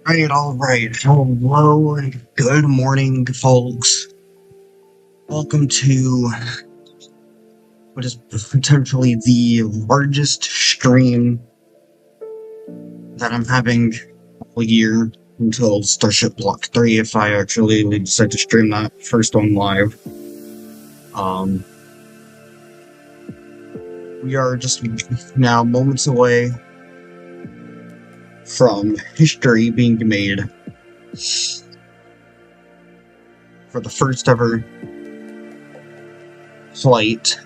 Alright. Hello and good morning, folks. Welcome to what is potentially the largest stream that I'm having all year until Starship Block 3, if I actually decide to stream that first one live. We are just now moments away from history being made for the first ever flight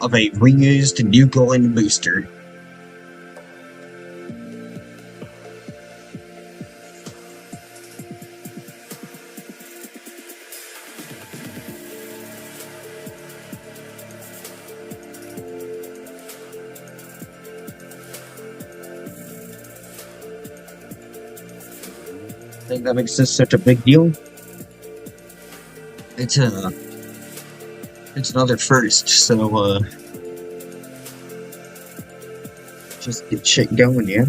of a reused New Glenn booster. I think that makes this such a big deal. It's another first, so just get shit going, yeah.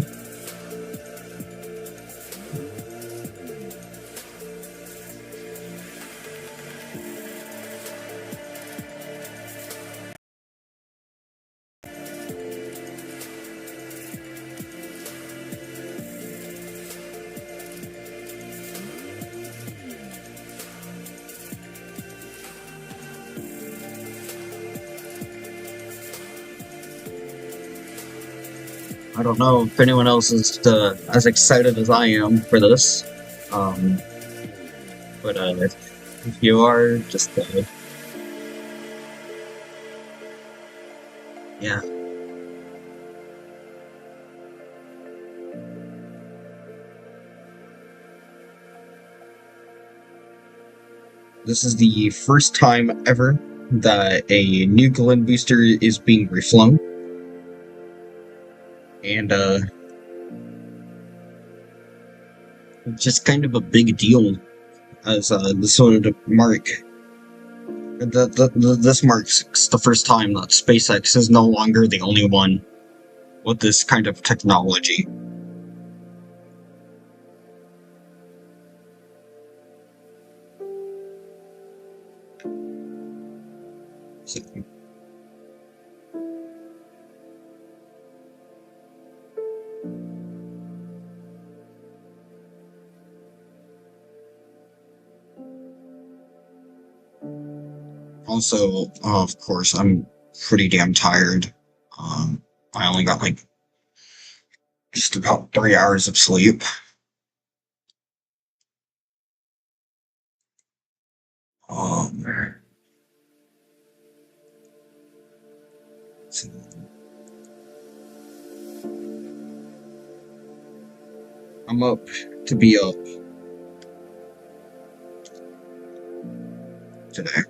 I don't know if anyone else is as excited as I am for this, but if you are, just yeah. This is the first time ever that a New Glenn booster is being reflown. And, just kind of a big deal, as, this sort of mark. This marks the first time that SpaceX is no longer the only one with this kind of technology. So, also, of course, I'm pretty damn tired. I only got like just about 3 hours of sleep. Um, so- I'm up to be up today.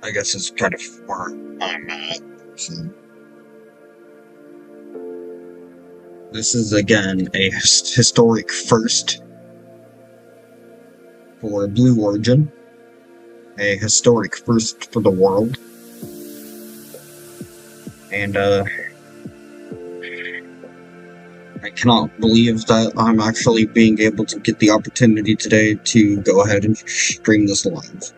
I guess it's kind of where I'm at. So. This is again a historic first for Blue Origin, a historic first for the world, and I cannot believe that I'm actually being able to get the opportunity today to go ahead and stream this live.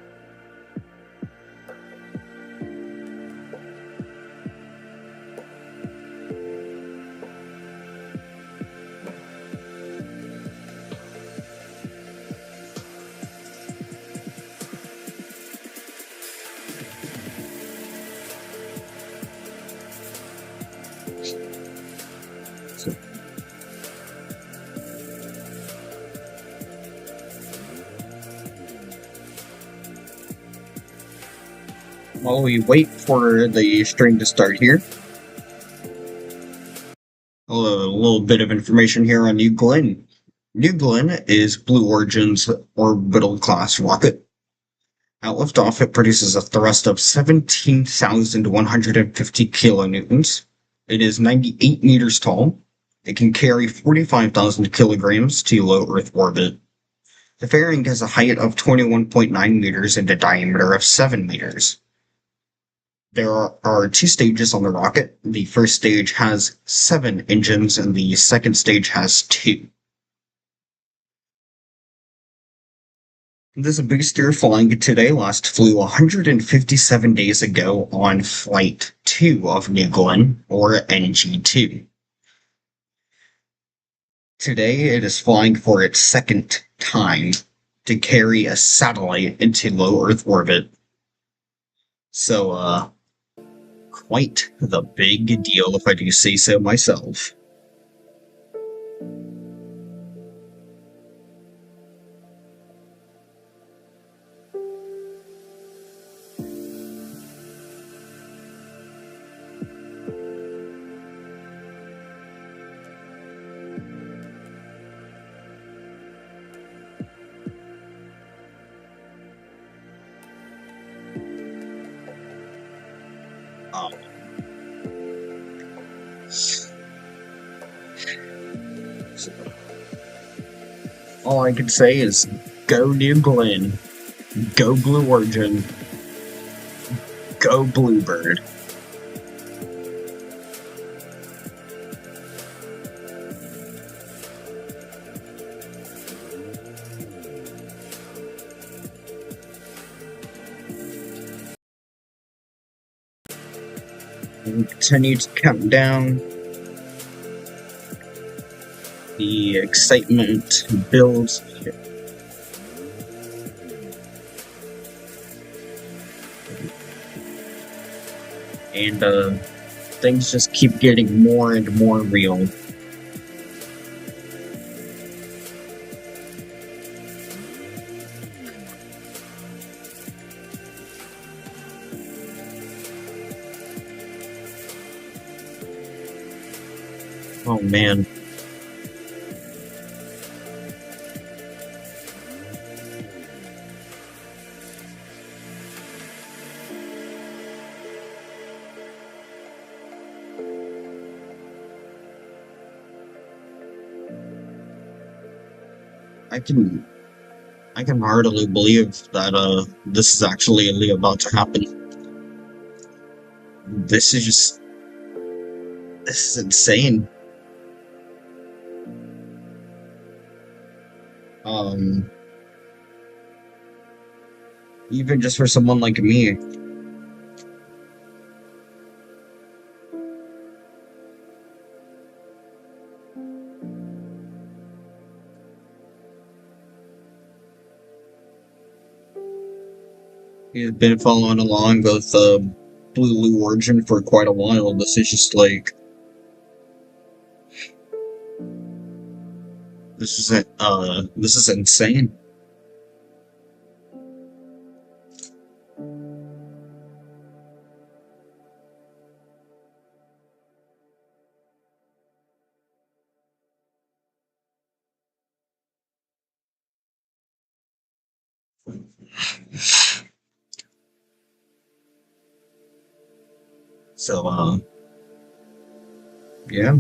While we wait for the stream to start here, a little bit of information here on New Glenn. New Glenn is Blue Origin's orbital class rocket. At liftoff, it produces a thrust of 17,150 kilonewtons. It is 98 meters tall. It can carry 45,000 kilograms to low Earth orbit. The fairing has a height of 21.9 meters and a diameter of 7 meters. There are two stages on the rocket. The first stage has 7 engines, and the second stage has 2. This booster flying today last flew 157 days ago on Flight 2 of New Glenn, or NG2. Today it is flying for its second time to carry a satellite into low Earth orbit. So, quite the big deal if I do say so myself. Um, so all I can say is go New Glenn, go Blue Origin, go BlueBird. We continue to count down. The excitement builds. And things just keep getting more and more real. Oh man. I can hardly believe that this is actually about to happen. This is insane. Even just for someone like me. He's been following along with Blue Origin for quite a while. This is just like this is insane. So, yeah.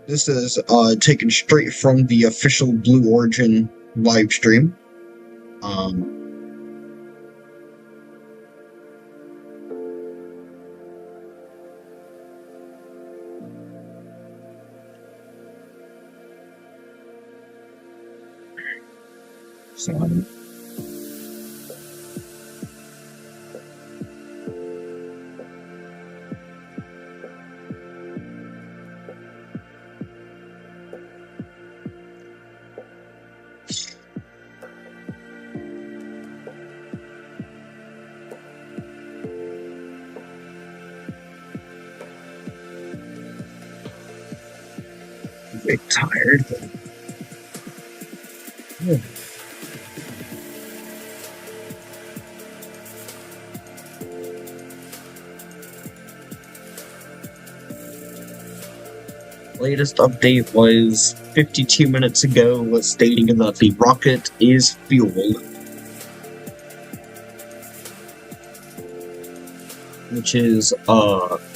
This is taken straight from the official Blue Origin live stream. So, I'm a bit tired, but yeah. Latest update was 52 minutes ago, stating that the rocket is fueled. which is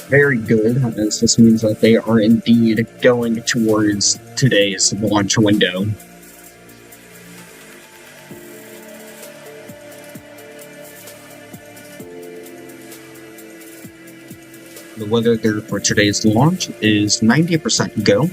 very good, as this means that they are indeed going towards today's launch window. The weather there for today's launch is 90% go.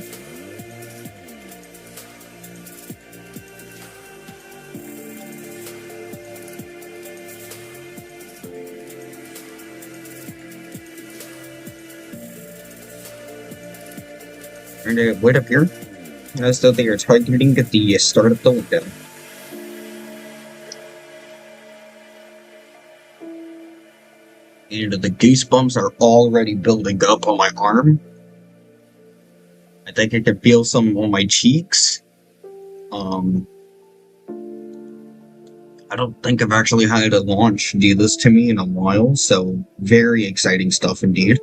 And wait up here, as though they are targeting the start of the window. And the goosebumps are already building up on my arm. I think I can feel some on my cheeks. I don't think I've actually had a launch do this to me in a while, so very exciting stuff indeed.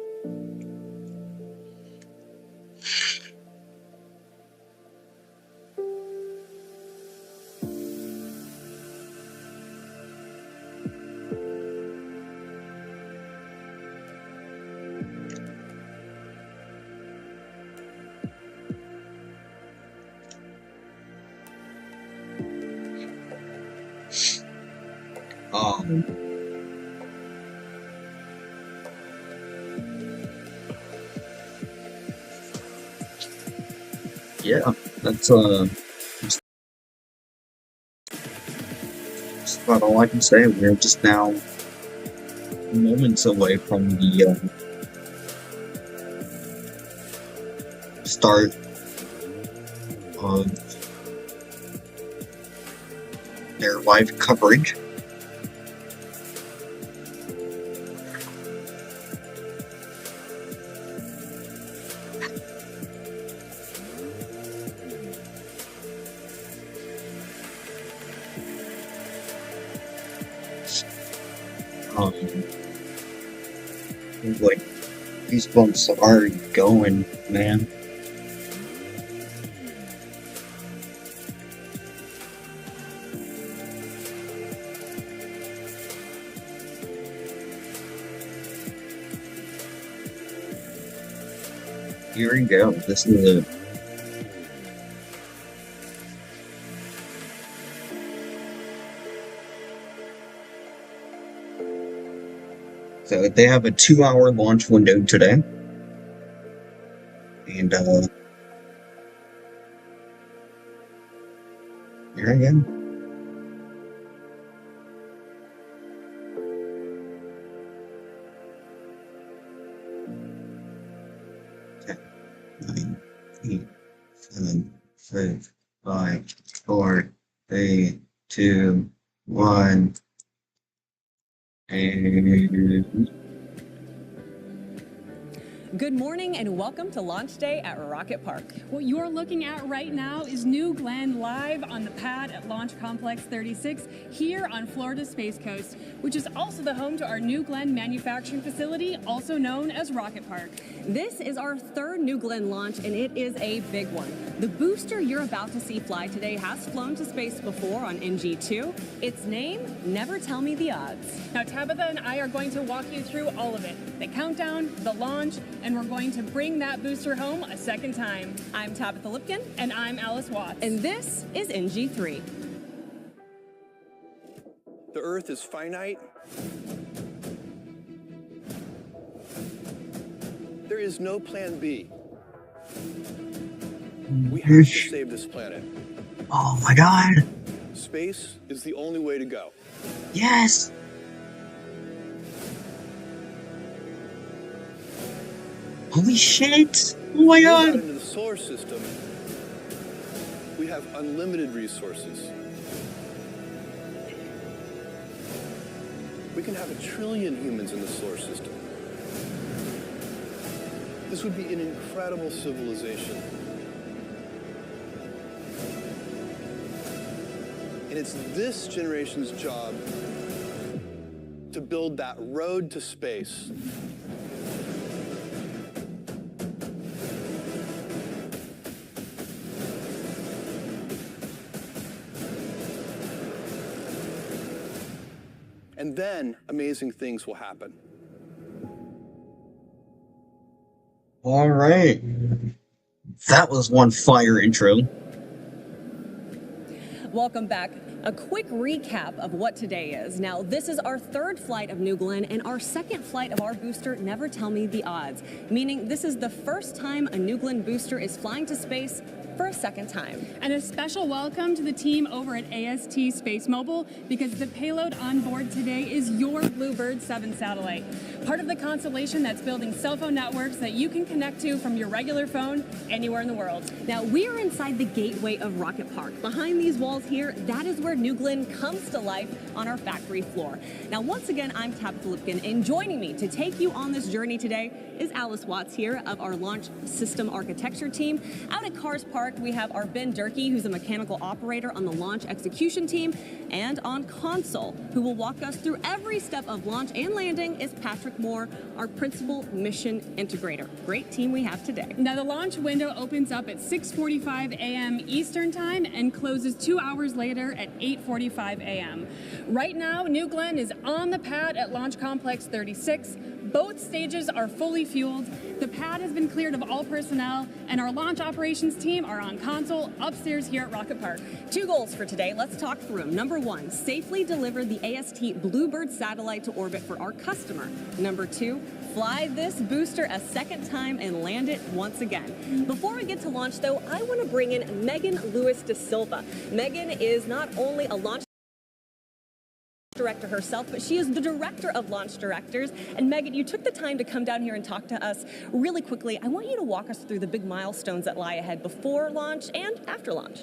Yeah, that's about all I can say. We're just now moments away from the start of their live coverage. Like, these bumps are going, man. Here we go. This is it. So they have a 2-hour launch window today. And here I am. Okay. 9, 8, 7, 6, 5, 4, 3, 2, 1. And good morning and welcome to launch day at Rocket Park. What you're looking at right now is New Glenn live on the pad at Launch Complex 36 here on Florida's Space Coast, which is also the home to our New Glenn manufacturing facility, also known as Rocket Park. This is our third New Glenn launch and it is a big one. The booster you're about to see fly today has flown to space before on NG2. Its name, Never Tell Me the Odds. Now Tabitha and I are going to walk you through all of it. The countdown, the launch, and we're going to bring that booster home a second time. I'm Tabitha Lipkin. And I'm Alice Watts. And this is NG3. The Earth is finite. There is no plan B. We have to save this planet. oh my god. Space is the only way to go. Yes. Holy shit. Oh my Out god. into the solar system, we have unlimited resources. We can have 1 trillion humans in the solar system. This would be an incredible civilization. And it's this generation's job to build that road to space. And then amazing things will happen. All right. That was one fire intro. Welcome back. A quick recap of what today is. Now, this is our third flight of New Glenn and our second flight of our booster, Never Tell Me the Odds, meaning this is the first time a New Glenn booster is flying to space for a second time. And a special welcome to the team over at AST Space Mobile, because the payload on board today is your BlueBird 7 satellite, part of the constellation that's building cell phone networks that you can connect to from your regular phone anywhere in the world. Now, we are inside the gateway of Rocket Park. Behind these walls here, that is where New Glenn comes to life on our factory floor. Now, once again, I'm Tabitha Lipkin, and joining me to take you on this journey today is Alice Watts here of our Launch System Architecture team. Out at Cars Park, we have our Ben Durkee, who's a mechanical operator on the launch execution team, and on console, who will walk us through every step of launch and landing, is Patrick Moore, our principal mission integrator. Great team we have today. Now, the launch window opens up at 6:45 a.m. Eastern Time and closes 2 hours later at 8:45 a.m. Right now, New Glenn is on the pad at Launch Complex 36. Both stages are fully fueled. The pad has been cleared of all personnel, and our launch operations team are on console upstairs here at Rocket Park. 2 goals for today. Let's talk through them. Number 1, safely deliver the AST BlueBird satellite to orbit for our customer. Number 2, fly this booster a second time and land it once again. Before we get to launch, though, I want to bring in Megan Lewis da Silva. Megan is not only a launch director herself, but she is the director of launch directors. And Megan, you took the time to come down here and talk to us really quickly. I want you to walk us through the big milestones that lie ahead before launch and after launch.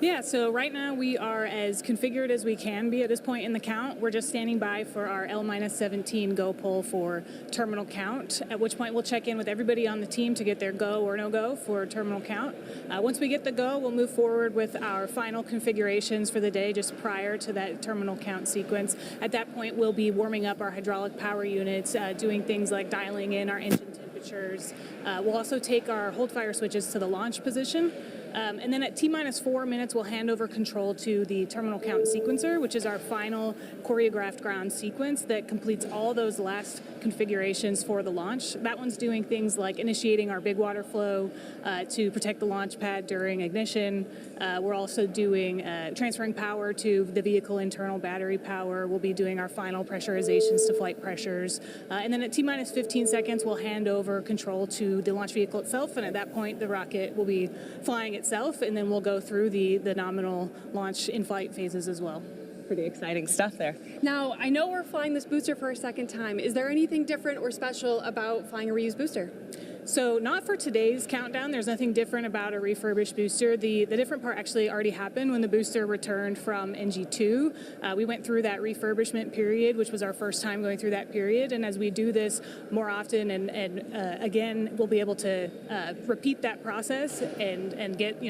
Yeah, so right now we are as configured as we can be at this point in the count. We're just standing by for our L-17 go pull for terminal count, at which point we'll check in with everybody on the team to get their go or no go for terminal count. Once we get the go, we'll move forward with our final configurations for the day just prior to that terminal count sequence. At that point, we'll be warming up our hydraulic power units, doing things like dialing in our engine temperatures. We'll also take our hold fire switches to the launch position. And then at T-minus 4 minutes, we'll hand over control to the terminal count sequencer, which is our final choreographed ground sequence that completes all those last configurations for the launch. That one's doing things like initiating our big water flow to protect the launch pad during ignition. We're also doing transferring power to the vehicle internal battery power. We'll be doing our final pressurizations to flight pressures. And then at T-minus 15 seconds, we'll hand over control to the launch vehicle itself. And at that point, the rocket will be flying itself, and then we'll go through the nominal launch in-flight phases as well. Pretty exciting stuff there. Now, I know we're flying this booster for a second time. Is there anything different or special about flying a reused booster? So not for today's countdown. There's nothing different about a refurbished booster. The different part actually already happened when the booster returned from NG2. We went through that refurbishment period, which was our first time going through that period. And as we do this more often and again, we'll be able to repeat that process and get,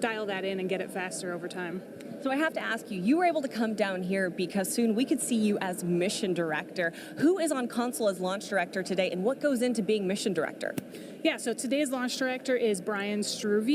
dial that in and get it faster over time. So I have to ask you, you were able to come down here because soon we could see you as mission director. Who is on console as launch director today, and what goes into being mission director? Yeah, so today's launch director is Brian Struve.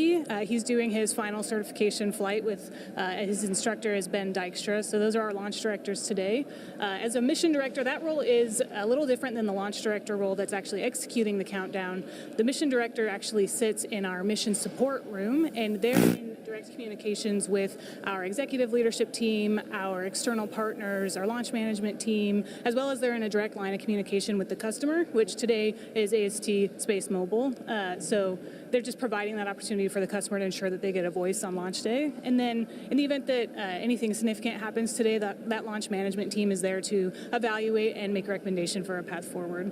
He's doing his final certification flight with his instructor is Ben Dykstra. So those are our launch directors today. As a mission director, that role is a little different than the launch director role that's actually executing the countdown. The mission director actually sits in our mission support room, and they're in direct communications with our executive leadership team, our external partners, our launch management team, as well as they're in a direct line of communication with the customer, which today is AST Space Mobile. So they're just providing that opportunity for the customer to ensure that they get a voice on launch day. And then in the event that anything significant happens today, that launch management team is there to evaluate and make a recommendation for a path forward.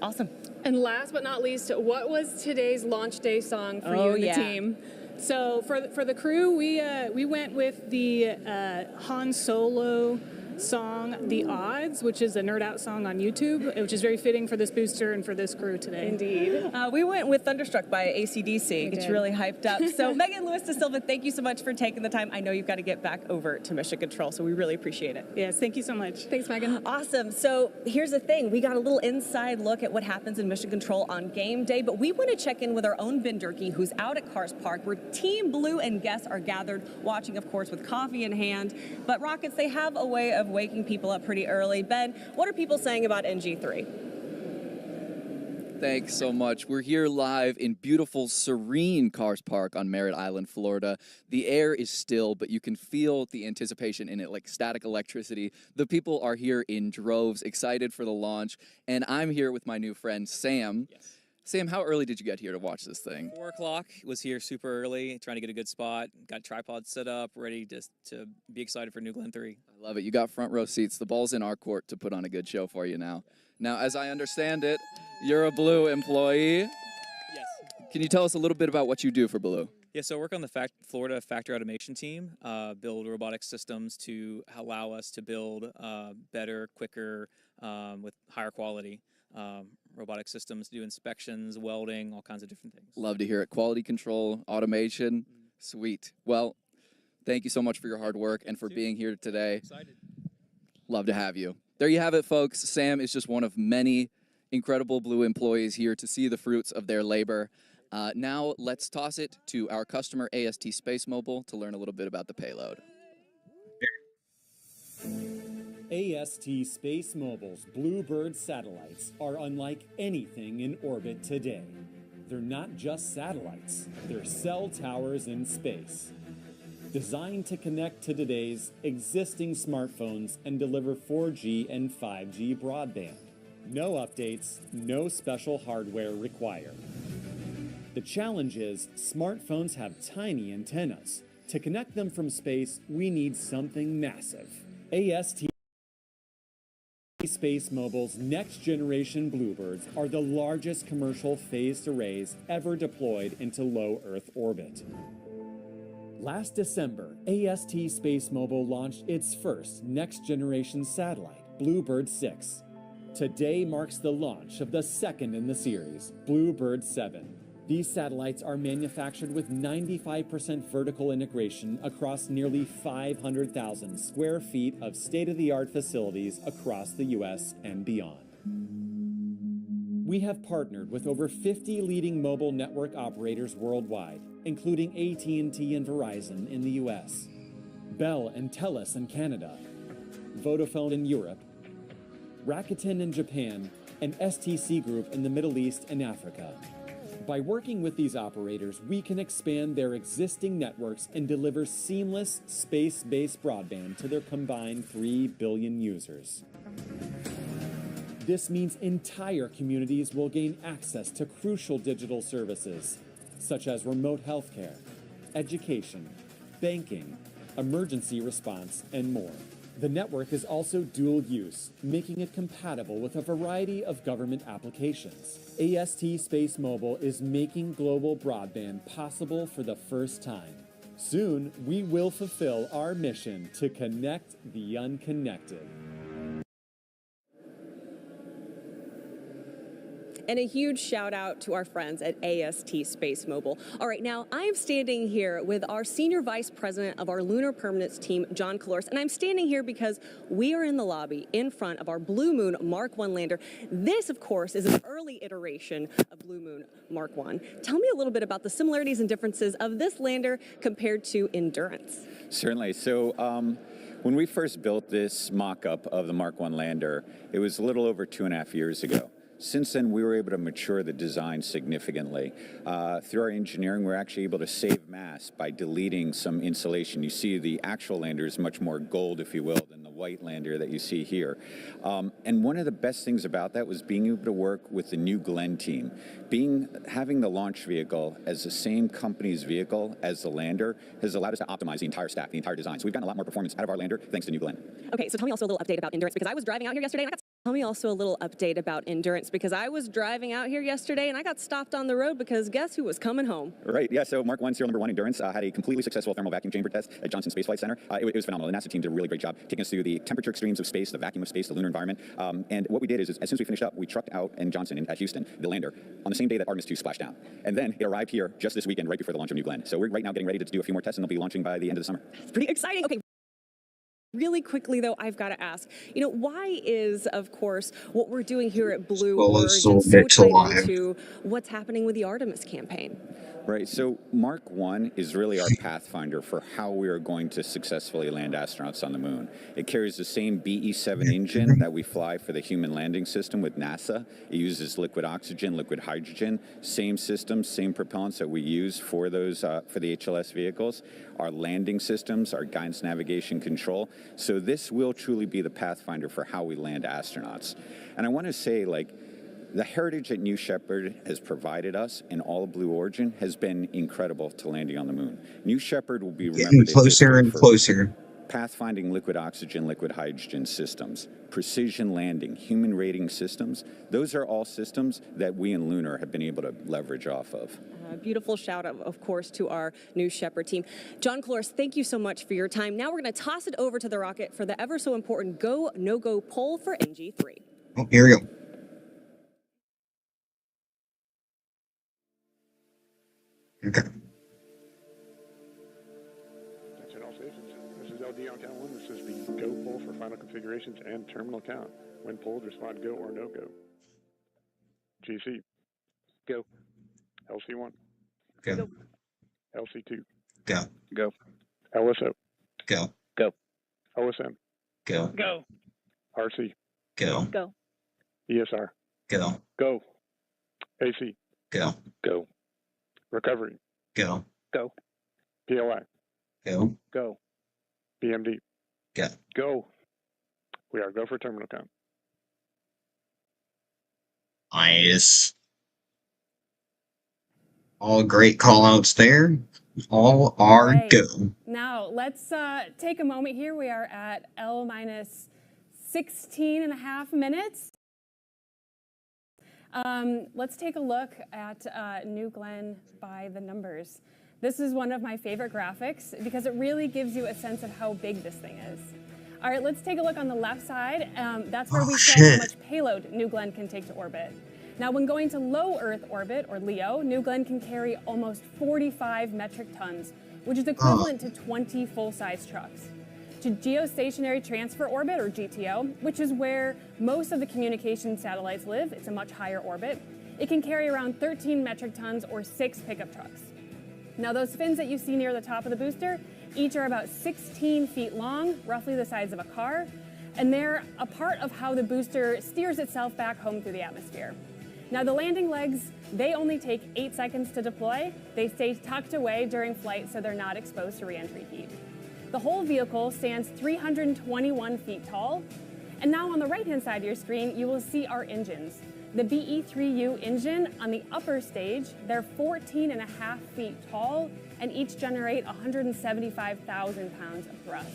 Awesome. And last but not least, what was today's launch day song for you and the team? So for the crew, we went with the Han Solo song, The Odds, which is a nerd out song on YouTube, which is very fitting for this booster and for this crew today. Indeed. We went with Thunderstruck by AC/DC. It's really hyped up. So Megan Lewis da Silva, thank you so much for taking the time. I know you've got to get back over to Mission Control, so we really appreciate it. Yes, thank you so much. Thanks, Megan. Awesome. So here's the thing. We got a little inside look at what happens in Mission Control on game day, but we want to check in with our own Ben Durkee, who's out at Cars Park, where Team Blue and guests are gathered, watching, of course, with coffee in hand. But Rockets, they have a way of waking people up pretty early. Ben, what are people saying about NG3? Thanks so much. We're here live in beautiful, serene Cars Park on Merritt Island, Florida. The air is still, but you can feel the anticipation in it, like static electricity. The people are here in droves, excited for the launch, and I'm here with my new friend, Sam. Yes. Sam, how early did you get here to watch this thing? 4 o'clock, was here super early, trying to get a good spot, got tripods set up, ready to be excited for New Glenn 3. I love it. You got front row seats. The ball's in our court to put on a good show for you now. Now, as I understand it, you're a Blue employee. Yes. Can you tell us a little bit about what you do for Blue? Yeah, so I work on the Florida factory automation team, build robotic systems to allow us to build better, quicker, with higher quality robotic systems, do inspections, welding, all kinds of different things. Love to hear it. Quality control, automation, sweet. Well, thank you so much for your hard work and for being here today. Excited. Love to have you. There you have it, folks. Sam is just one of many incredible Blue employees here to see the fruits of their labor. Now let's toss it to our customer, AST Space Mobile, to learn a little bit about the payload. AST Space Mobile's BlueBird satellites are unlike anything in orbit today. They're not just satellites, they're cell towers in space. Designed to connect to today's existing smartphones and deliver 4G and 5G broadband. No updates, no special hardware required. The challenge is smartphones have tiny antennas. To connect them from space, we need something massive. AST Space Mobile's next-generation BlueBirds are the largest commercial phased arrays ever deployed into low Earth orbit. Last December, AST Space Mobile launched its first next-generation satellite, BlueBird 6. Today marks the launch of the second in the series, BlueBird 7. These satellites are manufactured with 95% vertical integration across nearly 500,000 square feet of state-of-the-art facilities across the U.S. and beyond. We have partnered with over 50 leading mobile network operators worldwide, including AT&T and Verizon in the U.S., Bell and Telus in Canada, Vodafone in Europe, Rakuten in Japan, and STC Group in the Middle East and Africa. By working with these operators, we can expand their existing networks and deliver seamless space-based broadband to their combined 3 billion users. This means entire communities will gain access to crucial digital services, such as remote healthcare, education, banking, emergency response, and more. The network is also dual use, making it compatible with a variety of government applications. AST Space Mobile is making global broadband possible for the first time. Soon, we will fulfill our mission to connect the unconnected. And a huge shout out to our friends at AST Space Mobile. All right, now I am standing here with our Senior Vice President of our Lunar Permanence team, John Calores, and I'm standing here because we are in the lobby in front of our Blue Moon Mark 1 lander. This, of course, is an early iteration of Blue Moon Mark 1. Tell me a little bit about the similarities and differences of this lander compared to Endurance. Certainly. So when we first built this mock-up of the Mark 1 lander, it was a little over 2.5 years ago. Since then, we were able to mature the design significantly. Through our engineering, we're actually able to save mass by deleting some insulation. You see the actual lander is much more gold, if you will, than the white lander that you see here. And one of the best things about that was being able to work with the New Glenn team. Having the launch vehicle as the same company's vehicle as the lander has allowed us to optimize the entire stack, the entire design. So we've gotten a lot more performance out of our lander thanks to New Glenn. Okay, so tell me also a little update about Endurance, because I was driving out here yesterday and Tell me also a little update about Endurance, because I was driving out here yesterday and I got stopped on the road because guess who was coming home? Right, yeah, so Mark 1, serial number 1 Endurance had a completely successful thermal vacuum chamber test at Johnson Space Flight Center. It was phenomenal. The NASA team did a really great job taking us through the temperature extremes of space, the vacuum of space, the lunar environment. And what we did is as soon as we finished up, we trucked out in Johnson at Houston, the lander, on the same day that Artemis 2 splashed down. And then it arrived here just this weekend, right before the launch of New Glenn. So we're right now getting ready to do a few more tests, and they'll be launching by the end of the summer. It's pretty exciting. Okay. Really quickly, though, I've got to ask, why is, of course, what we're doing here at BlueBird so tied into what's happening with the Artemis campaign? Right, so Mark 1 is really our pathfinder for how we are going to successfully land astronauts on the moon. It carries the same BE-7 engine that we fly for the human landing system with NASA. It uses liquid oxygen, liquid hydrogen, same systems, same propellants that we use for those for the HLS vehicles. Our landing systems, our guidance, navigation, control. So this will truly be the pathfinder for how we land astronauts. And I want to say, like, the heritage that New Shepard has provided us in all of Blue Origin has been incredible to landing on the moon. New Shepard will be remembered Getting closer and for closer. pathfinding liquid oxygen, liquid hydrogen systems, precision landing, human rating systems. Those are all systems that we in Lunar have been able to leverage off of. Beautiful shout out, of course, to our New Shepard team. John Clores, thank you so much for your time. Now we're going to toss it over to the rocket for the ever so important go, no-go poll for NG3. Oh, here we go. Okay. Attention all stations. This is LD on count 1. This is the go poll for final configurations and terminal count. When polled, respond go or no go. GC. Go. LC1. Go. LC2. Go. Go. LSO. Go. Go. OSM. Go. Go. RC. Go. Go. ESR. Go. Go. AC. Go. Go. Recovery. Go. Go. PLI. Go. Go. BMD. Go. Go. We are go for terminal count. Nice. All great call outs there. All are Right. go. Now, let's take a moment here. We are at L minus 16 and a half minutes. Let's take a look at New Glenn by the numbers. This is one of my favorite graphics because it really gives you a sense of how big this thing is. All right, let's take a look on the left side. That's where we show how much payload New Glenn can take to orbit. Now, when going to low Earth orbit, or LEO, New Glenn can carry almost 45 metric tons, which is equivalent to 20 full-size trucks. To geostationary transfer orbit, or GTO, which is where most of the communication satellites live, it's a much higher orbit, it can carry around 13 metric tons or 6 pickup trucks. Now, those fins that you see near the top of the booster, each are about 16 feet long, roughly the size of a car, and they're a part of how the booster steers itself back home through the atmosphere. Now, the landing legs, they only take 8 seconds to deploy. They stay tucked away during flight so they're not exposed to re-entry heat. The whole vehicle stands 321 feet tall. And now on the right-hand side of your screen, you will see our engines. The BE-3U engine on the upper stage, they're 14 and a half feet tall and each generate 175,000 pounds of thrust.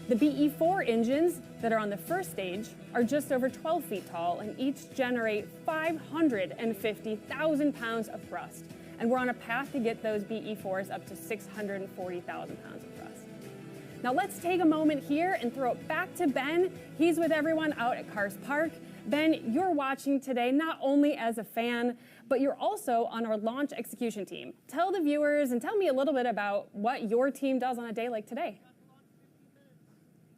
The BE-4 engines that are on the first stage are just over 12 feet tall and each generate 550,000 pounds of thrust. And we're on a path to get those BE-4s up to 640,000 pounds of thrust. Now let's take a moment here and throw it back to Ben. He's with everyone out at Cars Park. Ben, you're watching today not only as a fan, but you're also on our launch execution team. Tell the viewers and tell me a little bit about what your team does on a day like today.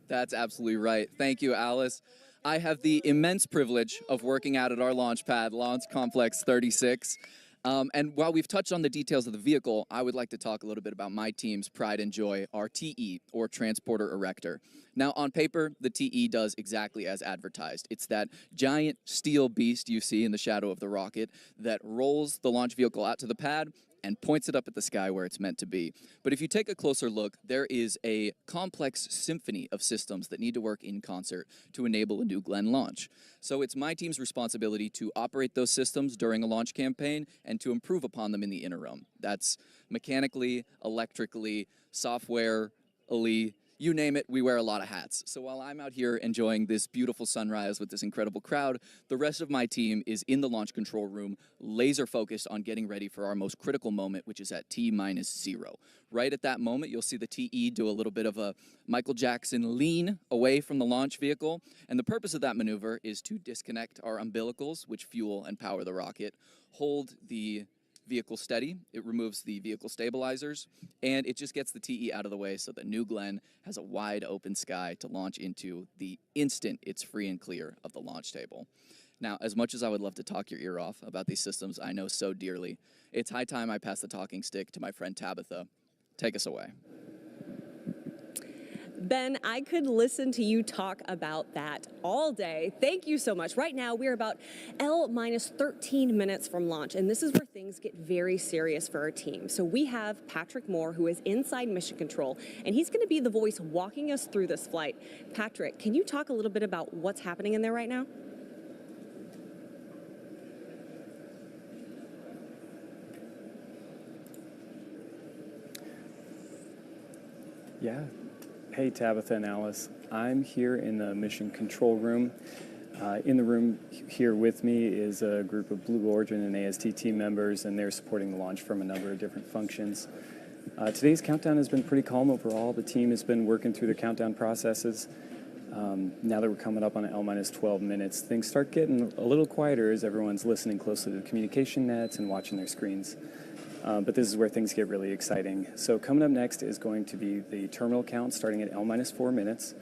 That's absolutely right. Thank you, Alice. I have the immense privilege of working out at our launch pad, Launch Complex 36. And while we've touched on the details of the vehicle, I would like to talk a little bit about my team's pride and joy, our TE, or Transporter Erector. Now, on paper, the TE does exactly as advertised. It's that giant steel beast you see in the shadow of the rocket that rolls the launch vehicle out to the pad and points it up at the sky where it's meant to be. But if you take a closer look, there is a complex symphony of systems that need to work in concert to enable a New Glenn launch. So it's my team's responsibility to operate those systems during a launch campaign and to improve upon them in the interim. That's mechanically, electrically, software-ally, you name it, we wear a lot of hats. So while I'm out here enjoying this beautiful sunrise with this incredible crowd, the rest of my team is in the launch control room, laser focused on getting ready for our most critical moment, which is at T-0. Right at that moment, you'll see the TE do a little bit of a Michael Jackson lean away from the launch vehicle. And the purpose of that maneuver is to disconnect our umbilicals, which fuel and power the rocket, hold the vehicle steady, it removes the vehicle stabilizers, and it just gets the TE out of the way so that New Glenn has a wide open sky to launch into the instant it's free and clear of the launch table. Now, as much as I would love to talk your ear off about these systems I know so dearly, it's high time I pass the talking stick to my friend Tabitha. Take us away. Ben, I could listen to you talk about that all day. Thank you so much. Right now, we're about L minus 13 minutes from launch, and this is where things get very serious for our team. So we have Patrick Moore, who is inside Mission Control, and he's going to be the voice walking us through this flight. Patrick, can you talk a little bit about what's happening in there right now? Yeah. Hey, Tabitha and Alice. I'm here in the mission control room. In the room here with me is a group of Blue Origin and AST team members, and they're supporting the launch from a number of different functions. Today's countdown has been pretty calm overall. The team has been working through the countdown processes. Now that we're coming up on L minus 12 minutes, things start getting a little quieter as everyone's listening closely to the communication nets and watching their screens. But this is where things get really exciting. So coming up next is going to be the terminal count starting at L minus 4 minutes.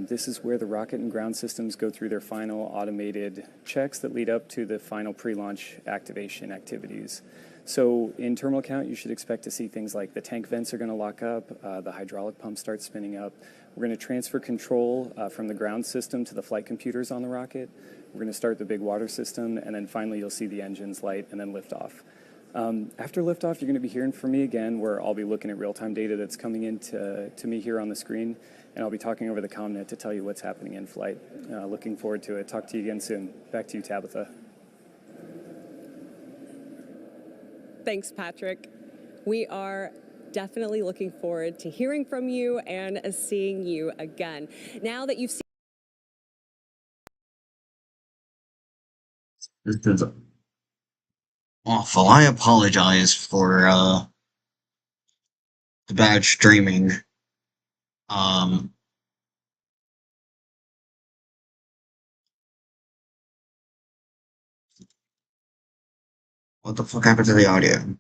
This is where the rocket and ground systems go through their final automated checks that lead up to the final pre-launch activation activities. So in terminal count, you should expect to see things like the tank vents are going to lock up, the hydraulic pumps start spinning up. We're going to transfer control from the ground system to the flight computers on the rocket. We're going to start the big water system, and then finally you'll see the engines light and then lift off. After liftoff, you're going to be hearing from me again, where I'll be looking at real-time data that's coming in to me here on the screen, and I'll be talking over the commnet to tell you what's happening in flight. Looking forward to it. Talk to you again soon. Back to you, Tabitha. Thanks, Patrick. We are definitely looking forward to hearing from you and seeing you again. Now that you've seen... This is awful. I apologize for the bad streaming. What the fuck happened to the audio?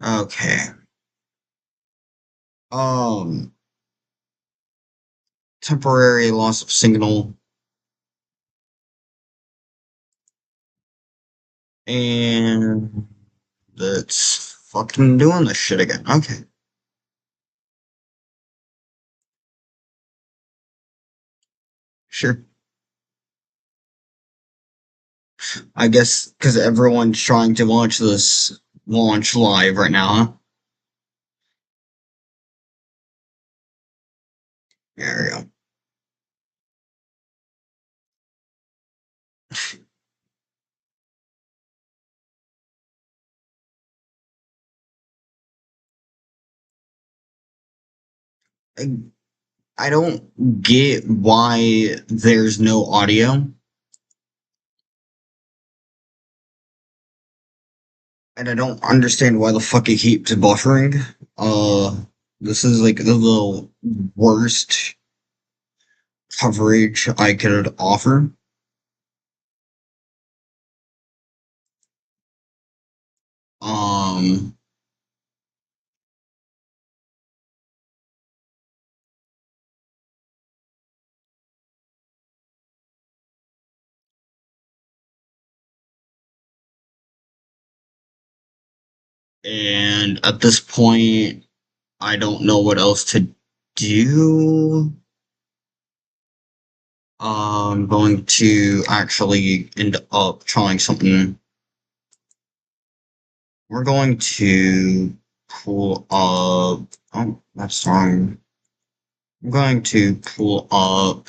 Okay. Temporary loss of signal. And that's fucking doing this shit again. Okay. Sure. I guess because everyone's trying to launch this launch live right now, huh? There we go. I don't get why there's no audio. And I don't understand why the fuck it keeps buffering. This is like the worst coverage I could offer. Um, and at this point, I don't know what else to do. I'm going to actually end up trying something. We're going to pull up. Oh, that's wrong. I'm going to pull up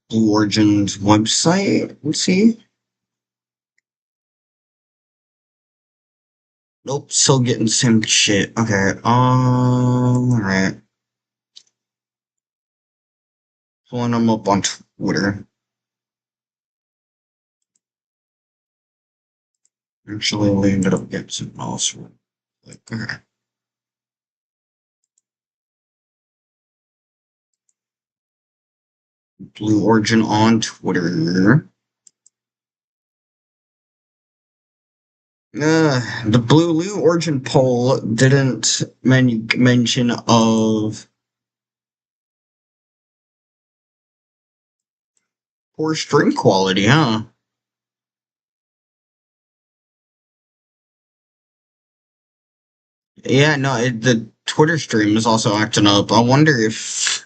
Blue Origin's website. Let's see. Nope, still getting the same shit. Okay, alright. Pulling them up on Twitter. Actually, we ended up getting something else. Okay. Blue Origin on Twitter. The Blue Origin poll didn't mention of poor stream quality, huh? Yeah, no, the Twitter stream is also acting up. I wonder if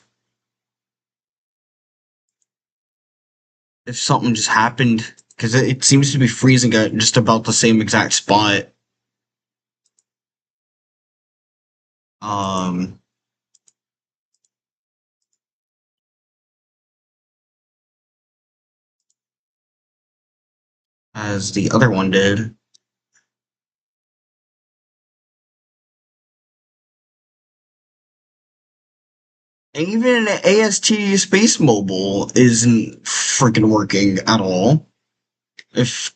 something just happened, because it seems to be freezing at just about the same exact spot. Um, as the other one did. And even AST Space Mobile isn't freaking working at all. If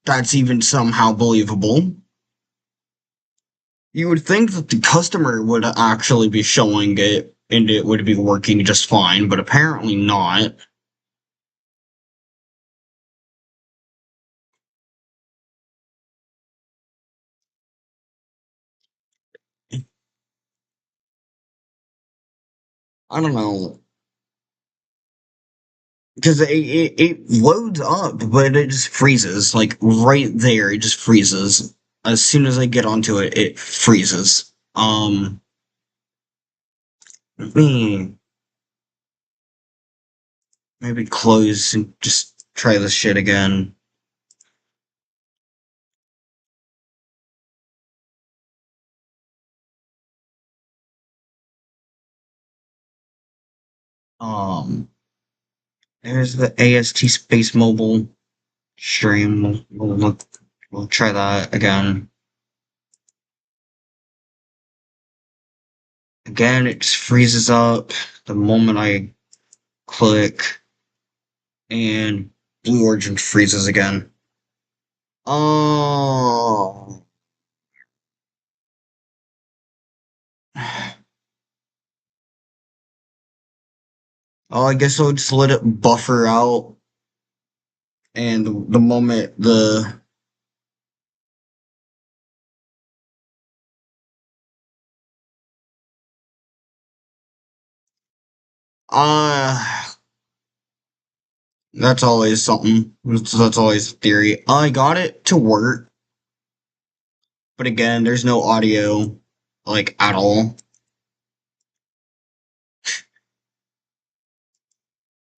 that's even somehow believable. You would think that the customer would actually be showing it and it would be working just fine, but apparently not. I don't know. Because it loads up, but it just freezes. Like, right there, it just freezes. As soon as I get onto it, it freezes. Let me maybe close and just try this shit again. Um, there's the AST Space Mobile stream. We'll try that again. Again, it just freezes up the moment I click, and Blue Origin freezes again. Oh. Oh, I guess I'll just let it buffer out, and the moment the uh that's always something. That's always a theory. I got it to work, but again, there's no audio, like, at all,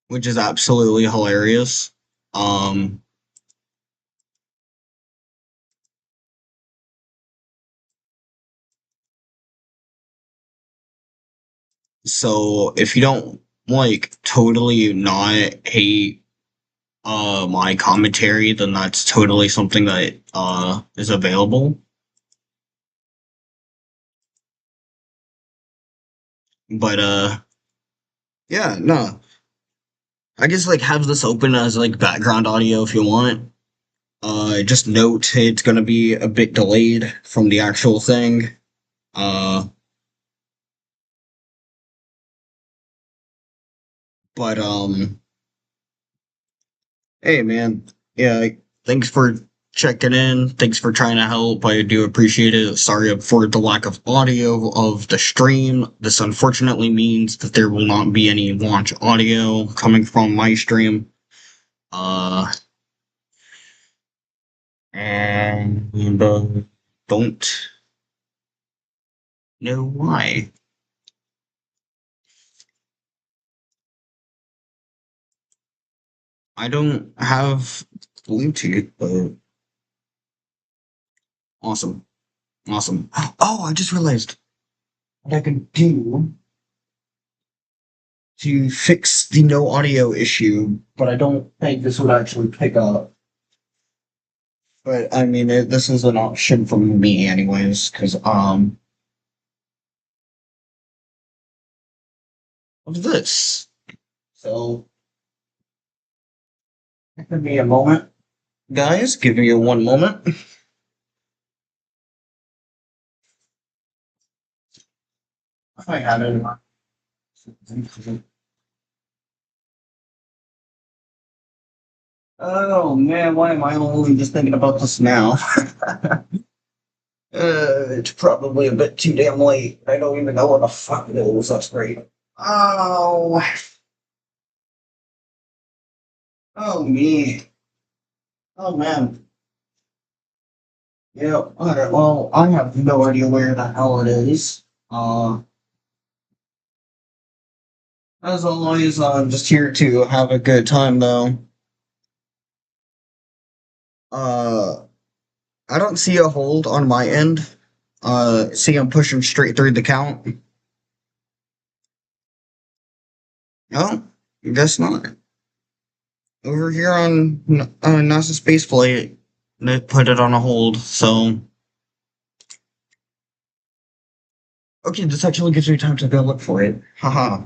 which is absolutely hilarious. Um, so if you don't, like, totally not hate my commentary, then that's totally something that is available. But yeah, no. I guess, like, have this open as, like, background audio if you want. Just note it's gonna be a bit delayed from the actual thing. Uh, but hey man, yeah, thanks for checking in. Thanks for trying to help. I do appreciate it. Sorry for the lack of audio of the stream. This unfortunately means that there will not be any launch audio coming from my stream. Uh, and don't know why. I don't have Bluetooth, but awesome. Awesome. Oh, I just realized what I can do to fix the no audio issue, but I don't think this would actually pick up. But I mean, this is an option for me, anyways, because of this. So, give me a moment, guys. Give me 1 moment. I have it. Oh man, why am I only just thinking about this now? It's probably a bit too damn late. I don't even know what the fuck it is. That's great. Oh, oh me. Oh man. Yeah. Alright. Well, I have no idea where the hell it is. As always, I'm just here to have a good time, though. Uh, I don't see a hold on my end. See, I'm pushing straight through the count. No, guess not. Over here on NASA Spaceflight, they put it on a hold, so. Okay, this actually gives me time to go look for it. Haha.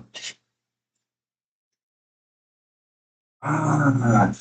Ah.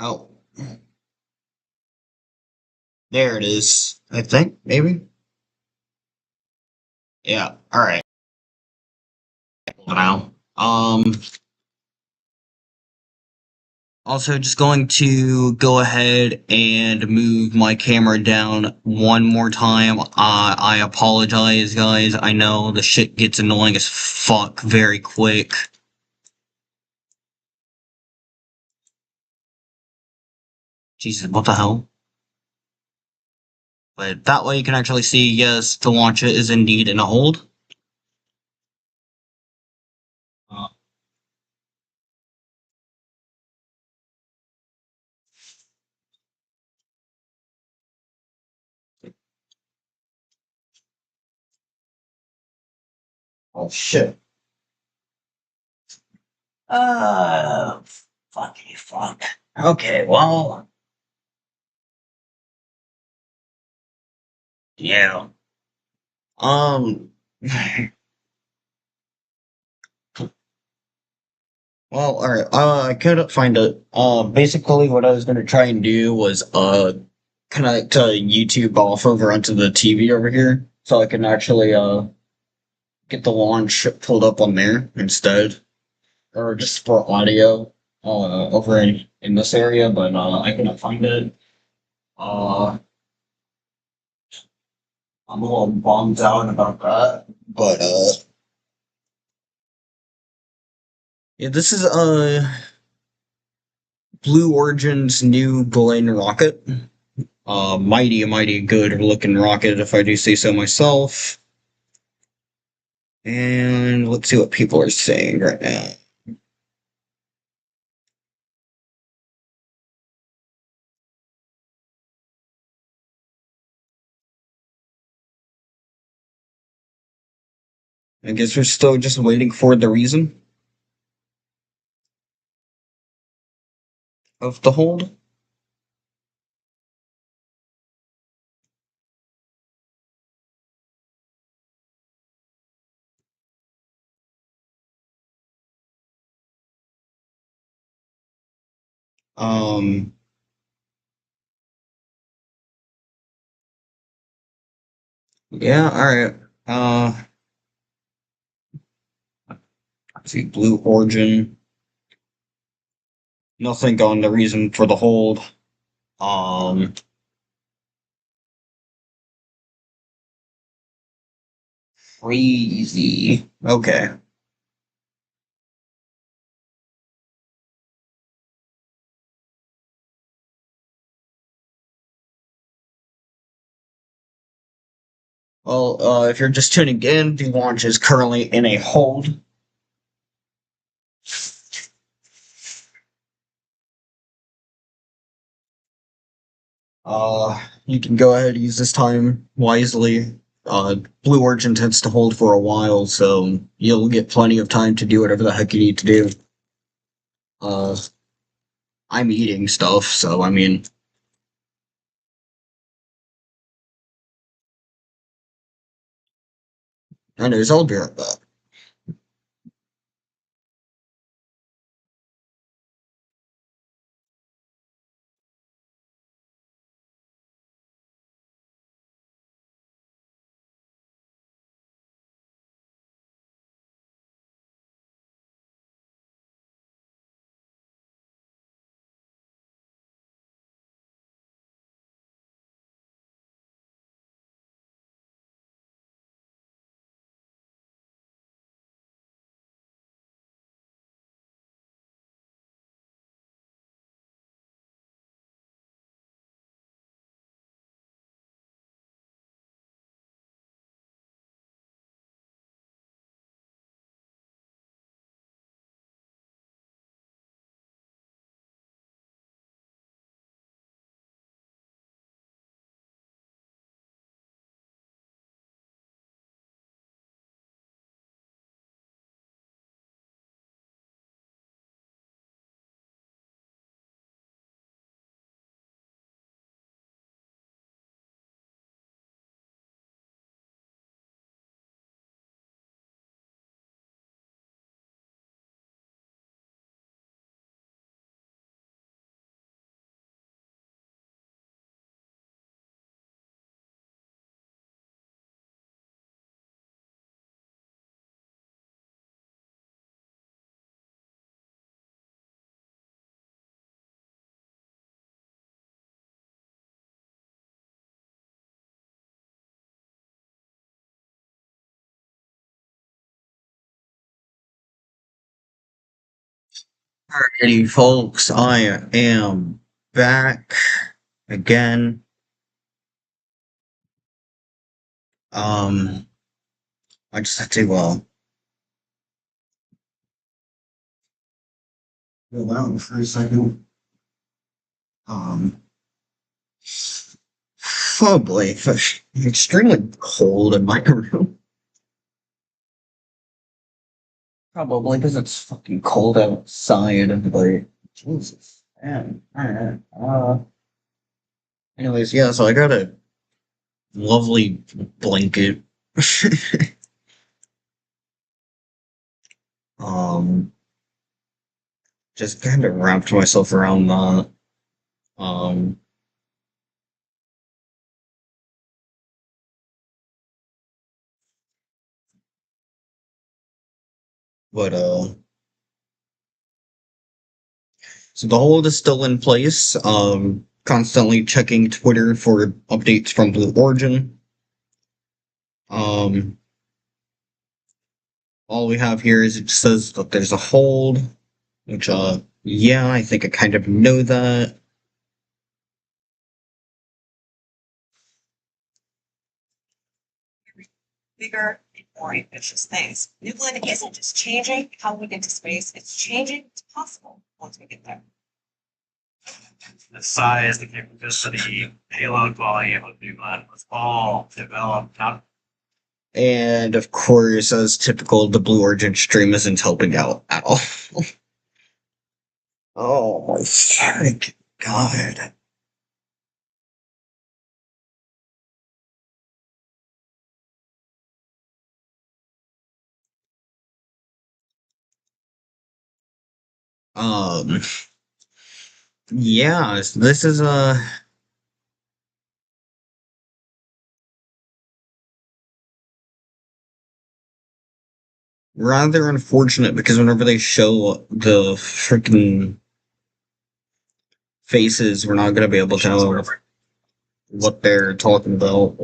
Oh, there it is. I think, maybe? Yeah, alright. Now. Also, just going to go ahead and move my camera down one more time. I apologize, guys. I know the shit gets annoying as fuck very quick. Jesus, what the hell? But that way you can actually see, yes, the launcher is indeed in a hold. Uh, oh, shit. Uh, fucky fuck. Okay, well, yeah. Um, well, alright, I couldn't find it. Basically what I was gonna try and do was, connect YouTube off over onto the TV over here, so I can actually, get the launch pulled up on there instead, or just for audio, over in this area, but, I couldn't find it. Uh, I'm a little bummed out about that, but, yeah, this is, Blue Origin's new Glen rocket. Mighty good looking rocket, if I do say so myself. And let's see what people are saying right now. I guess we're still just waiting for the reason of the hold. Um, yeah, alright. Let's see, Blue Origin. Nothing on the reason for the hold. Um, Crazy. Okay. Well, if you're just tuning in, the launch is currently in a hold. You can go ahead and use this time wisely. Blue Origin tends to hold for a while, so you'll get plenty of time to do whatever the heck you need to do. Uh, I'm eating stuff, so I mean. Anyways, I'll be right back. Alrighty, folks, I am back again. I just have to go out for a second. Um, oh boy, it's extremely cold in my room. Probably because it's fucking cold outside and like Jesus, man. Alright. Anyways, yeah. So I got a lovely blanket. um, just kind of wrapped myself around that. Um, but so the hold is still in place. Constantly checking Twitter for updates from Blue Origin. Um, all we have here is it says that there's a hold, which yeah, I think I kind of know that. Bigger and more ambitious things. New Glenn isn't just changing how we get to space, it's changing what's possible once we get there. The size, the capability, payload volume of New Glenn was all developed not. And of course, as typical, the Blue Origin stream isn't helping out at all. Oh my thank God. Um, yeah, this is rather unfortunate because whenever they show the freaking faces, we're not gonna be able to know what they're talking about.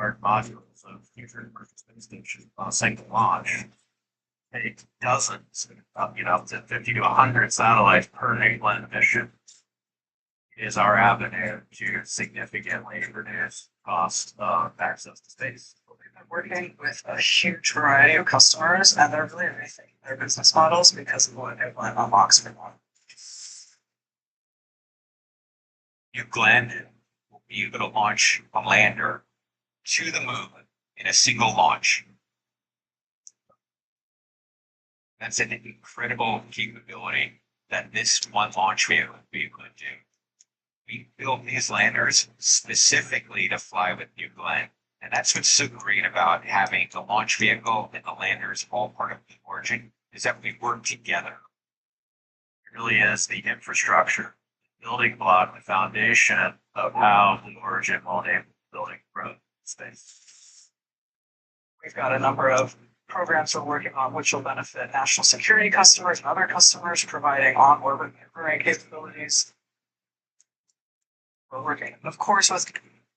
large modules of future commercial space stations on a single launch. Take dozens, up to 50 to 100 satellites per New Glenn mission is our avenue to significantly reduce cost of access to space. We've been working with a huge variety of customers, and they're really rethinking their business models because of what New Glenn unlocks for them. New Glenn will be able to launch a lander to the moon in a single launch. That's an incredible capability that this one launch vehicle will be able to do. We built these landers specifically to fly with New Glenn. And that's what's so great about having the launch vehicle and the landers all part of Blue Origin, is that we work together. It really is the infrastructure, building block, the foundation of how Blue Origin will enable building growth in space. We've got a number of programs we're working on which will benefit national security customers and other customers, providing on-orbit maneuvering capabilities. We're working, of course, with...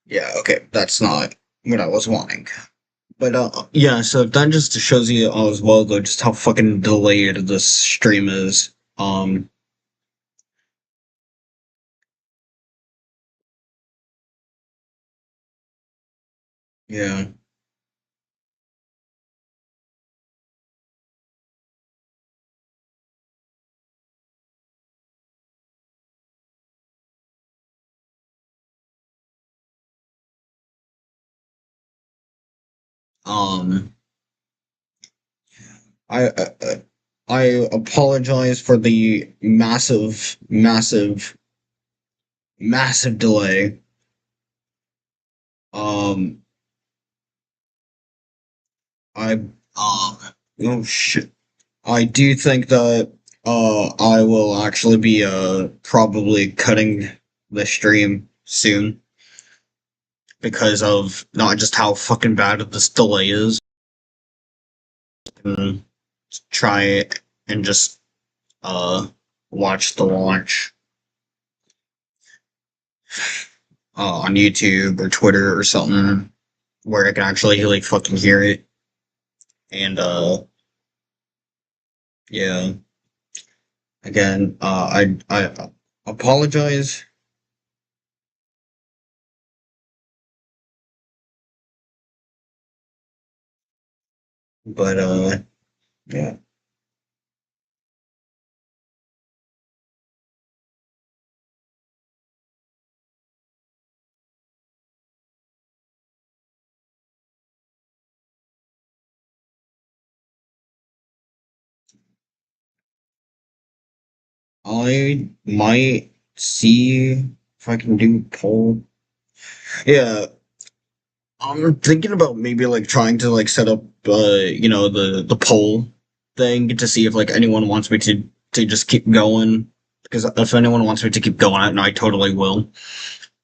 Yeah, okay, that's not what I was wanting. But, yeah, so that just shows you as well, though, just how fucking delayed this stream is. Yeah. Um, I, I apologize for the massive, massive, massive delay. Oh shit. I do think that, I will actually be, probably cutting the stream soon. Because of not just how fucking bad this delay is. Try and just, watch the launch. On YouTube or Twitter or something. Where I can actually, like, fucking hear it. And, yeah. Again, I apologize. But, yeah. I might see if I can do poll. Yeah, I'm thinking about maybe like trying to like set up the poll thing to see if like anyone wants me to just keep going. Because if anyone wants me to keep going, I totally will.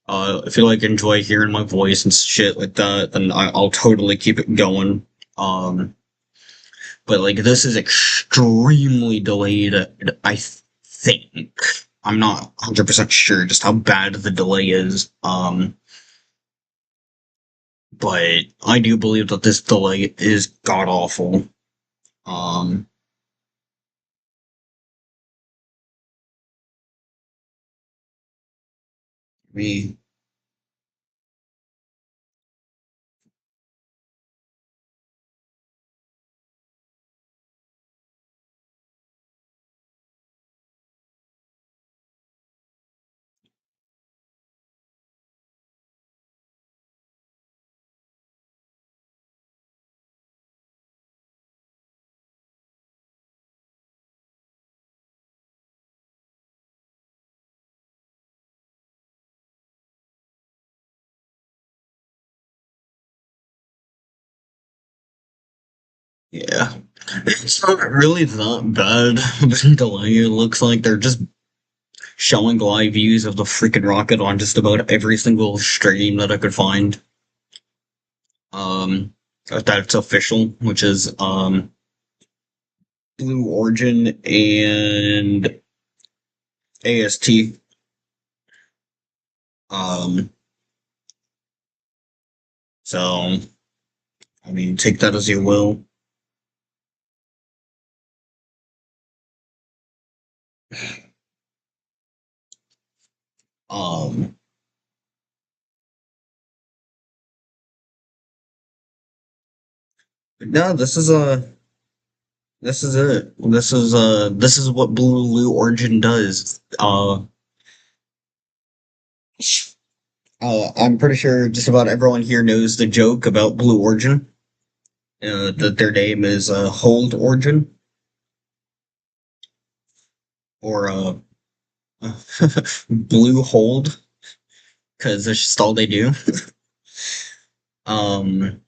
If you like enjoy hearing my voice and shit like that, then I'll totally keep it going. But like this is extremely delayed. I think I'm not 100% sure just how bad the delay is. But I do believe that this delay is god awful. Me. Yeah. It's not really that bad of a delay. It looks like they're just showing live views of the freaking rocket on just about every single stream that I could find. That's official, which is Blue Origin and AST. Um So, I mean, take that as you will. Um, no, this is it. This is what Blue Origin does. I'm pretty sure just about everyone here knows the joke about Blue Origin. That their name is Hold Origin, or Blue Hold, because that's just all they do. um,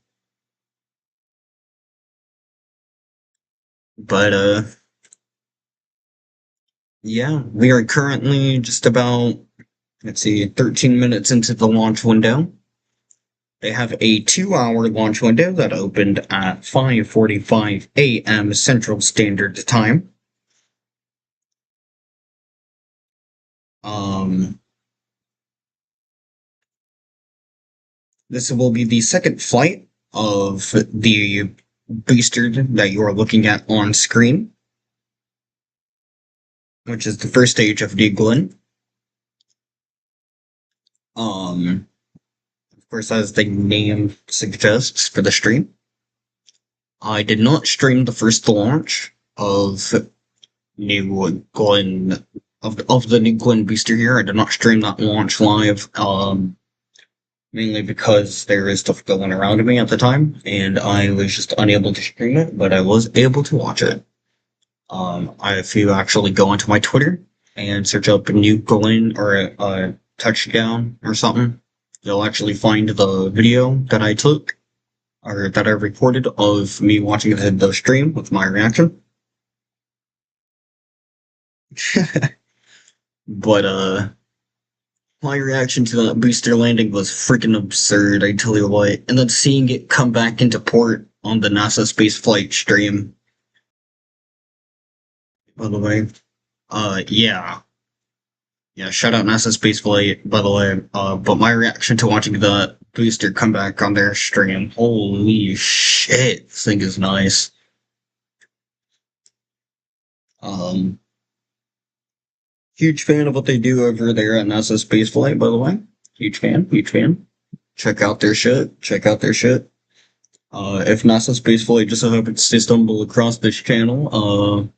but yeah, we are currently just about, let's see, 13 minutes into the launch window. They have a 2-hour launch window that opened at 5:45 a.m. Central Standard Time. Um, this will be the second flight of the booster that you are looking at on screen, which is the first stage of New Glenn. Of course, as the name suggests for the stream, I did not stream the first launch of New Glenn of the New Glenn booster here. I did not stream that launch live. Mainly because there is stuff going around me at the time, and I was just unable to stream it, but I was able to watch it. If you actually go onto my Twitter and search up New Glenn or a touchdown or something, you'll actually find the video that I took or that I recorded of me watching the stream with my reaction. But my reaction to that booster landing was freaking absurd, I tell you what. And then seeing it come back into port on the NASA spaceflight stream, by the way. Yeah. Yeah, shout out NASA spaceflight, by the way. But my reaction to watching the booster come back on their stream, holy shit, this thing is nice. Um, Huge fan of what they do over there at NASA spaceflight, by the way. Huge fan, huge fan. Check out their shit, check out their shit. If NASA spaceflight just so happens to stumble across this channel,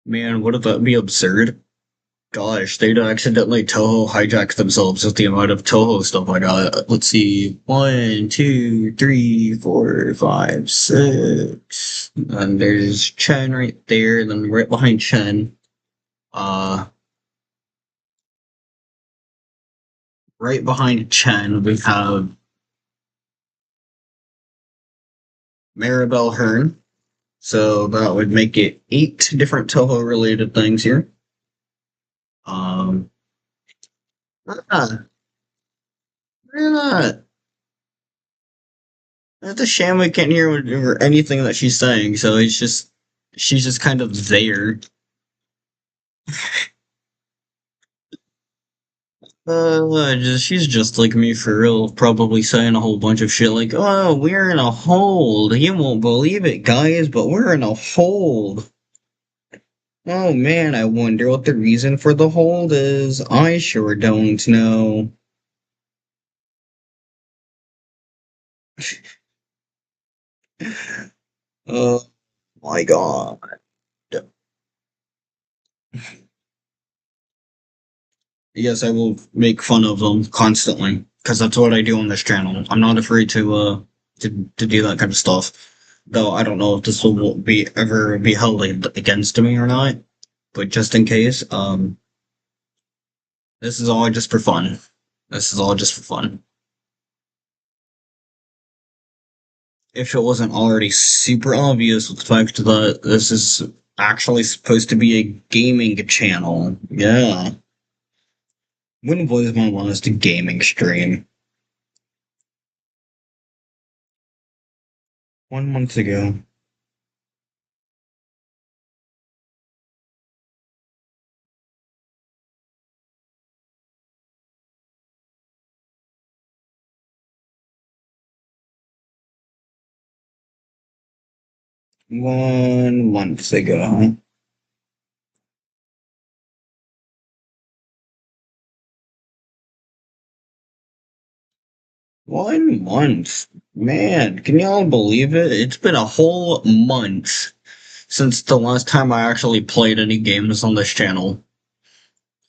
man, wouldn't that be absurd? Gosh, they'd accidentally Toho hijack themselves with the amount of Toho stuff I got. Let's see. 1, 2, 3, 4, 5, 6. And there's Chen right there, and then right behind Chen. Right behind Chen, we have Maribel Hearn. So that would make it 8 different Toho related things here. Um, yeah, it's a shame we can't hear anything that she's saying, so she's just kind of there. She's just like me for real, probably saying a whole bunch of shit like, oh, we're in a hold. You won't believe it, guys, but we're in a hold. Oh man, I wonder what the reason for the hold is. I sure don't know. Oh my god. Yes, I will make fun of them constantly because that's what I do on this channel. I'm not afraid to do that kind of stuff. Though I don't know if this will be ever be held against me or not. But just in case, this is all just for fun. This is all just for fun. If it wasn't already super obvious with the fact that this is actually supposed to be a gaming channel. Yeah. When was my last gaming stream? 1 month ago. 1 month ago. One month. Man, can y'all believe it? It's been a whole month since the last time I actually played any games on this channel.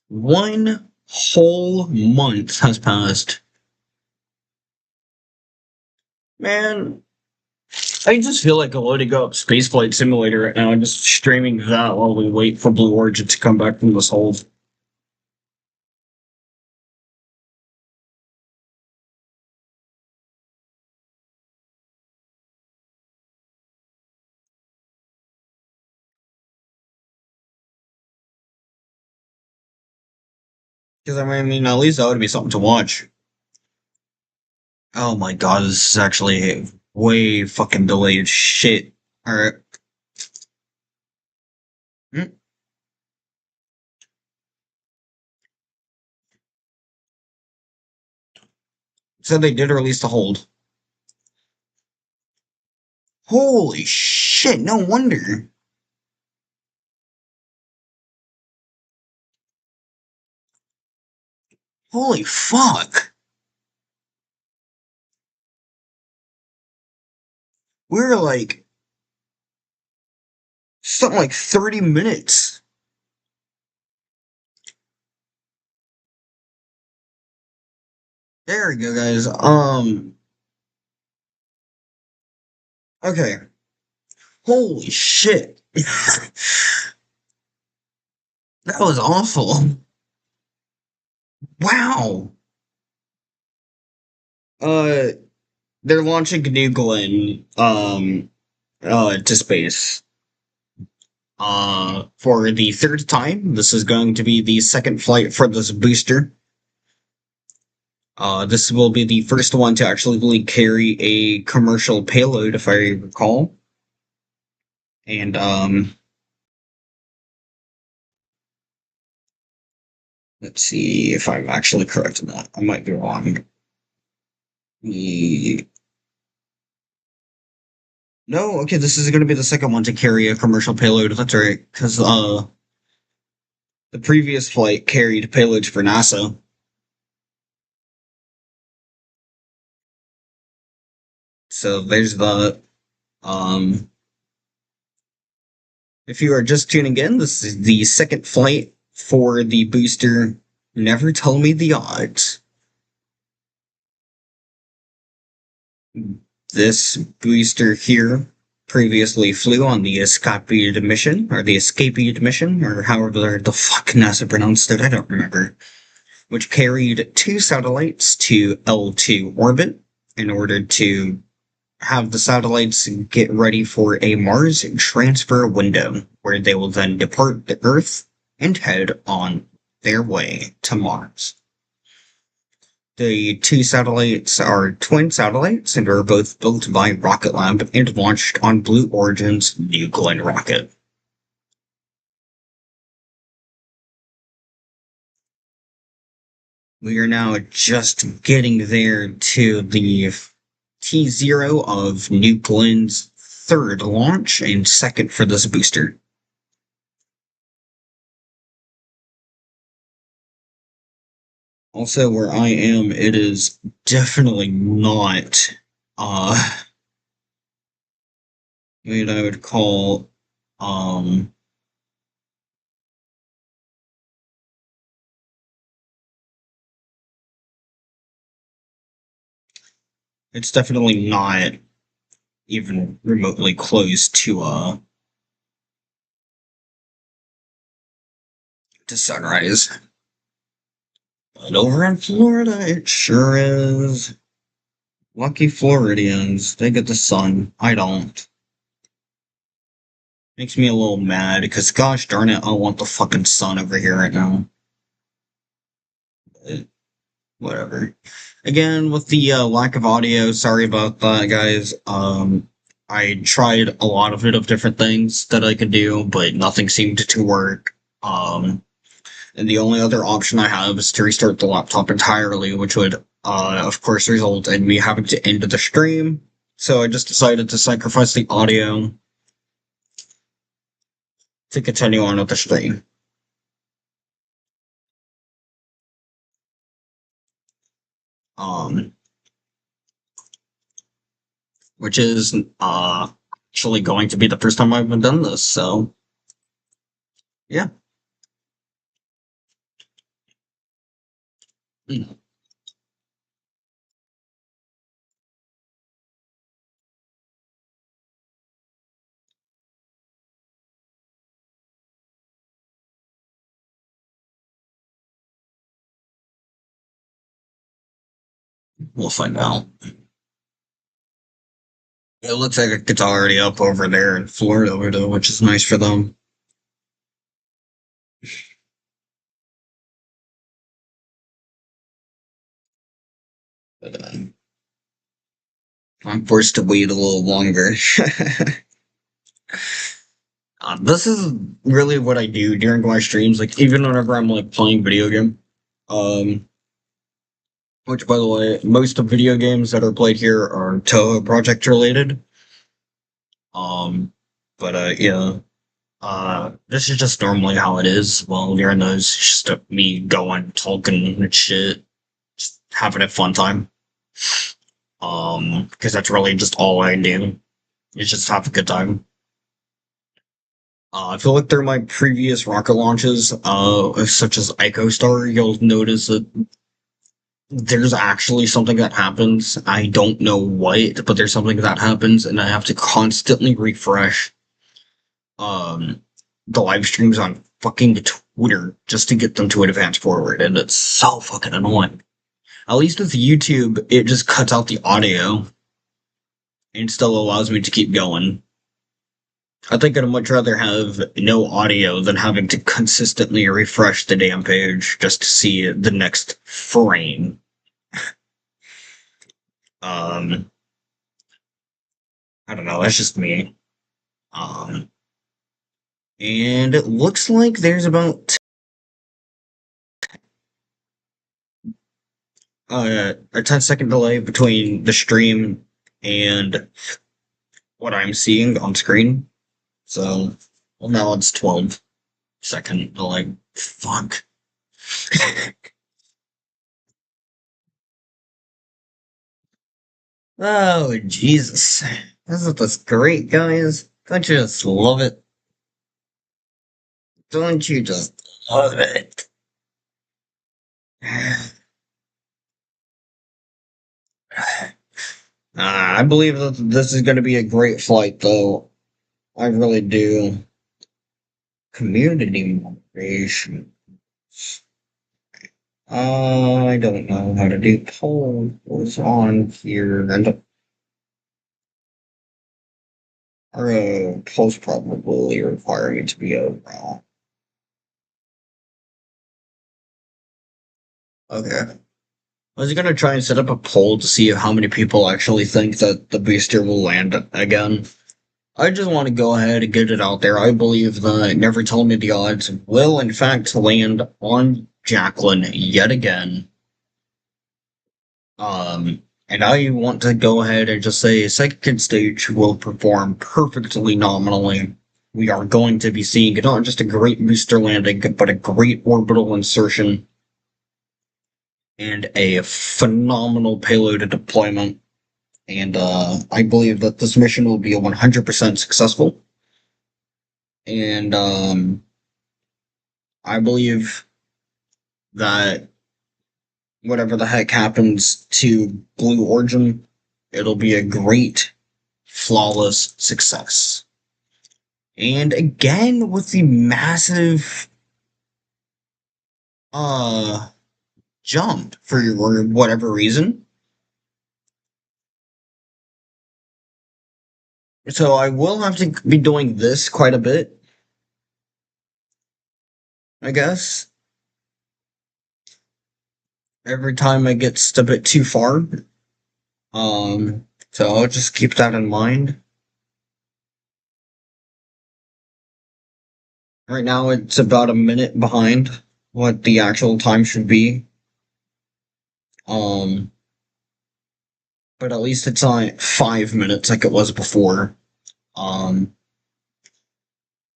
1 whole month has passed. Man, I just feel like loading up Spaceflight Simulator right now and just streaming that while we wait for Blue Origin to come back from this hold. Because, I mean, at least that would be something to watch. Oh my god, this is actually way fucking delayed shit. Alright. So they did release the hold. Holy shit, no wonder. Holy fuck. We're like something like 30 minutes. There we go, guys. Okay. Holy shit. That was awful. Wow. Uh, they're launching New Glenn, to space. For the third time. This is going to be the second flight for this booster. This will be the first one to actually carry a commercial payload, if I recall. And, let's see if I'm actually correct in that. I might be wrong. No, okay, this is going to be the second one to carry a commercial payload. That's right, because, the previous flight carried payloads for NASA. So there's the, if you are just tuning in, this is the second flight for the booster. Never tell me the odds. This booster here previously flew on the Escapade mission, or the Escapade mission, or however the fuck NASA pronounced it, I don't remember, which carried 2 satellites to L2 orbit in order to have the satellites get ready for a Mars transfer window, where they will then depart the Earth and head on their way to Mars. The 2 satellites are twin satellites and are both built by Rocket Lab and launched on Blue Origin's New Glenn rocket. We are now just getting there to the T0 of New Glenn's third launch and second for this booster. Also, where I am, it is definitely not, what I would call, it's definitely not even remotely close to sunrise. But over in Florida, it sure is. Lucky Floridians, they get the sun. I don't. Makes me a little mad, because gosh darn it, I want the fucking sun over here right now. But whatever. Again, with the lack of audio, sorry about that, guys. I tried a lot of different things that I could do, but nothing seemed to work. And the only other option I have is to restart the laptop entirely, which would, of course, result in me having to end the stream. So I just decided to sacrifice the audio to continue on with the stream. Which is actually going to be the first time I've done this, so yeah. We'll find out. It looks like it's already up over there in Florida, though, which is nice for them. But, I'm forced to wait a little longer. This is really what I do during my streams, like even whenever I'm like playing video game. Which, by the way, most of video games that are played here are Toho project related. But yeah. This is just normally how it is. While during those, it's just me going, talking and shit, just having a fun time. Because that's really just all I do. Is just have a good time. I feel like through my previous rocket launches, such as Ico Star, you'll notice that there's actually something that happens. I don't know what, but there's something that happens, and I have to constantly refresh the live streams on fucking Twitter just to get them to advance forward, and it's so fucking annoying. At least with YouTube, it just cuts out the audio and still allows me to keep going. I think I'd much rather have no audio than having to consistently refresh the damn page just to see the next frame. I don't know, that's just me. And it looks like there's about a 10-second delay between the stream and what I'm seeing on screen. So, well, now it's 12-second delay. Fuck. Oh, Jesus. Isn't this great, guys? Don't you just love it? Don't you just love it? I believe that this is going to be a great flight, though. I really do. Community moderation. I don't know how to do polls on here, and polls probably require me to be overall. Okay. I was gonna try and set up a poll to see how many people actually think that the booster will land again. I just want to go ahead and get it out there. I believe that Never Tell Me the Odds will, in fact, land on Jacqueline yet again. And I want to go ahead and just say second stage will perform perfectly nominally. We are going to be seeing not just a great booster landing, but a great orbital insertion and a phenomenal payload deployment. And I believe that this mission will be 100% successful. And I believe that whatever the heck happens to Blue Origin, it'll be a great, flawless success. And again, with the massive jump for whatever reason. So I will have to be doing this quite a bit, I guess. Every time it gets a bit too far. So I'll just keep that in mind. Right now it's about a minute behind what the actual time should be. But at least it's on 5 minutes like it was before. Because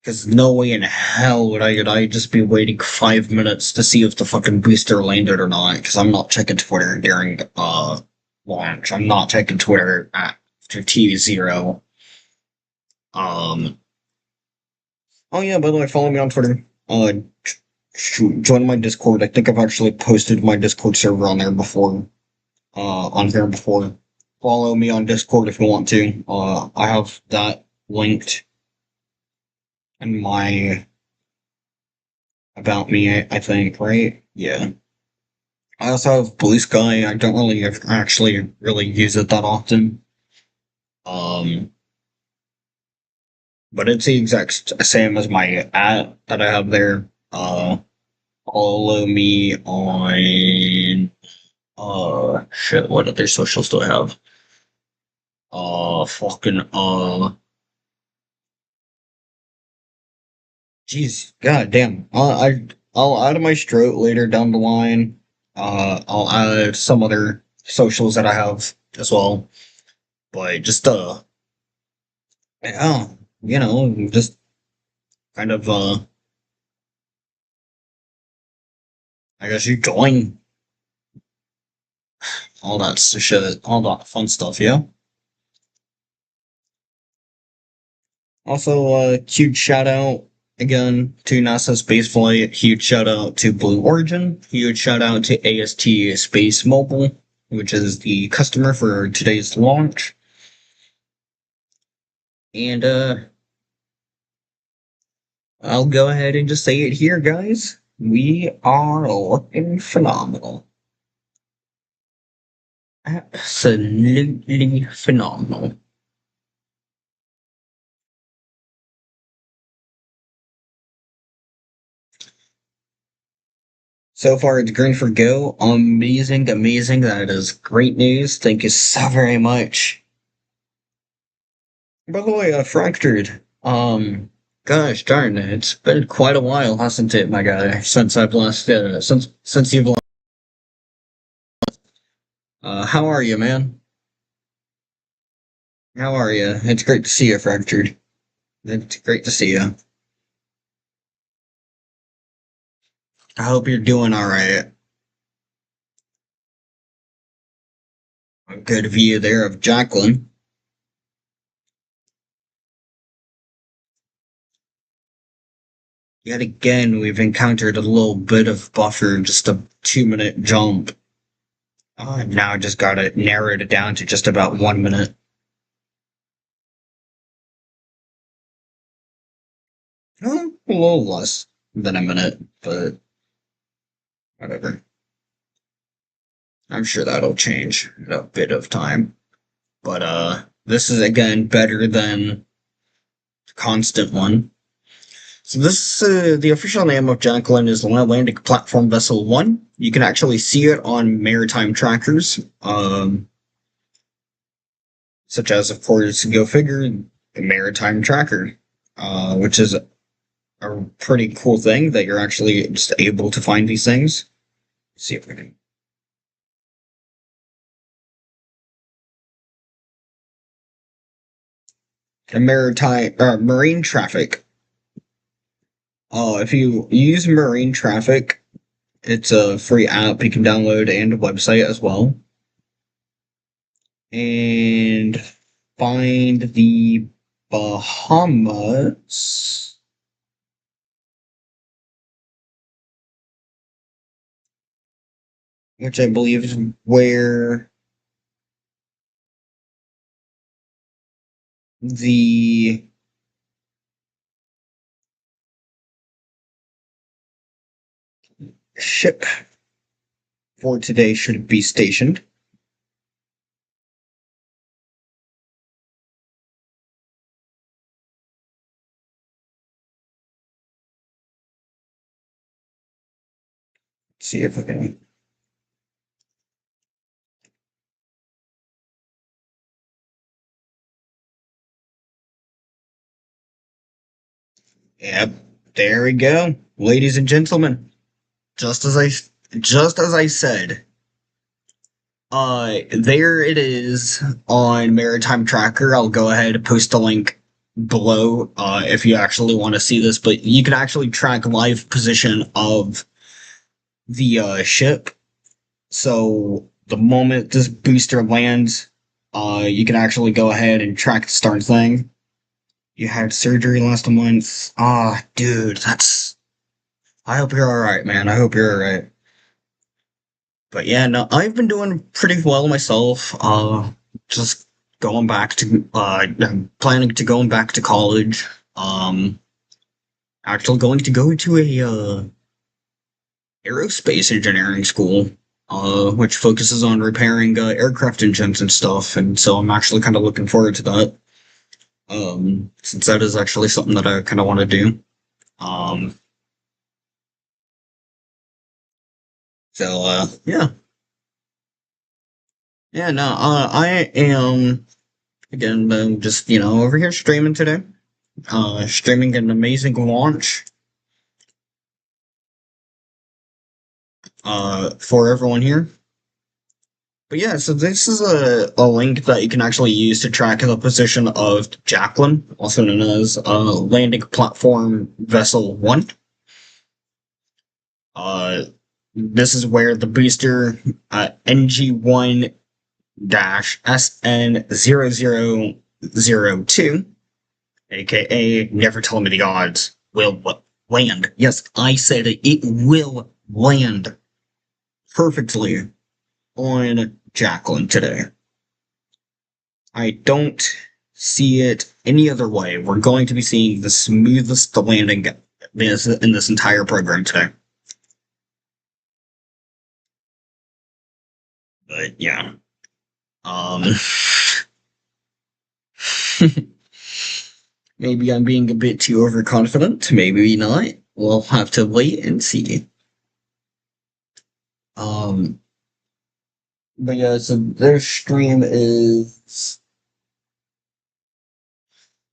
Because no way in hell would I just be waiting 5 minutes to see if the fucking booster landed or not. Because I'm not checking Twitter during launch. I'm not checking Twitter after T0. Oh yeah, by the way, follow me on Twitter. Join my Discord. I think I've actually posted my Discord server on there before. On here before. Follow me on Discord if you want to. I have that linked in my about me, I think, right? Yeah. I also have Blue Sky. I don't really actually really use it that often. But it's the exact same as my at that I have there. Follow me on shit, what other socials do I have? Fucking jeez, god damn. I'll add my Stroke later down the line. I'll add some other socials that I have as well. But just yeah, just kind of I guess you join all that shit, all that fun stuff, yeah. Also, huge shout out again to NASA Spaceflight. Huge shout out to Blue Origin. Huge shout out to AST Space Mobile, which is the customer for today's launch. And I'll go ahead and just say it here, guys. We are looking phenomenal. Absolutely phenomenal. So far, it's green for go. Amazing, amazing. That is great news. Thank you so very much. By the way, Fractured. Gosh darn it, it's been quite a while, hasn't it, my guy? Since I've last, since you've last. How are you, man? How are you? It's great to see you, Fractured. It's great to see you. I hope you're doing alright. A good view there of Jacqueline. Yet again, we've encountered a little bit of buffer, just a 2-minute jump. I've now just got it narrowed it down to just about 1 minute. A little less than a minute, but whatever. I'm sure that'll change in a bit of time. But this is again better than constant one. So this the official name of Jacqueline is Atlantic Platform Vessel 1. You can actually see it on maritime trackers, such as, of course, go figure, the maritime tracker, which is a pretty cool thing that you're actually just able to find these things. Let's see if we can. The maritime marine traffic. If you use marine traffic, it's a free app you can download and a website as well. And find the Bahamas. Which I believe is where the ship for today should be stationed. Let's see if we can. Yep, there we go, ladies and gentlemen. Just as I said, there it is on Maritime Tracker. I'll go ahead and post a link below if you actually want to see this, but you can actually track live position of the ship. So the moment this booster lands, you can actually go ahead and track the start thing. You had surgery last month. Ah, dude, that's. I hope you're alright, man. I hope you're alright. But yeah, no, I've been doing pretty well myself. Just going back to, I'm planning to going back to college. Um, Actually going to go to a, aerospace engineering school, which focuses on repairing, aircraft engines and stuff, and so I'm actually kind of looking forward to that. Since that is actually something that I kind of want to do. Um, yeah. Yeah, no, I am, again, just, over here streaming today. Streaming an amazing launch, for everyone here. But yeah, so this is a link that you can actually use to track the position of Jacqueline, also known as Landing Platform Vessel 1. This is where the booster NG1 SN0002, aka Never Tell Me the Odds, will land. Yes, I said it. It will land perfectly on Jacqueline today. I don't see it any other way. We're going to be seeing the smoothest landing in this entire program today. But yeah. Maybe I'm being a bit too overconfident. Maybe not. We'll have to wait and see. But yeah, so their stream is.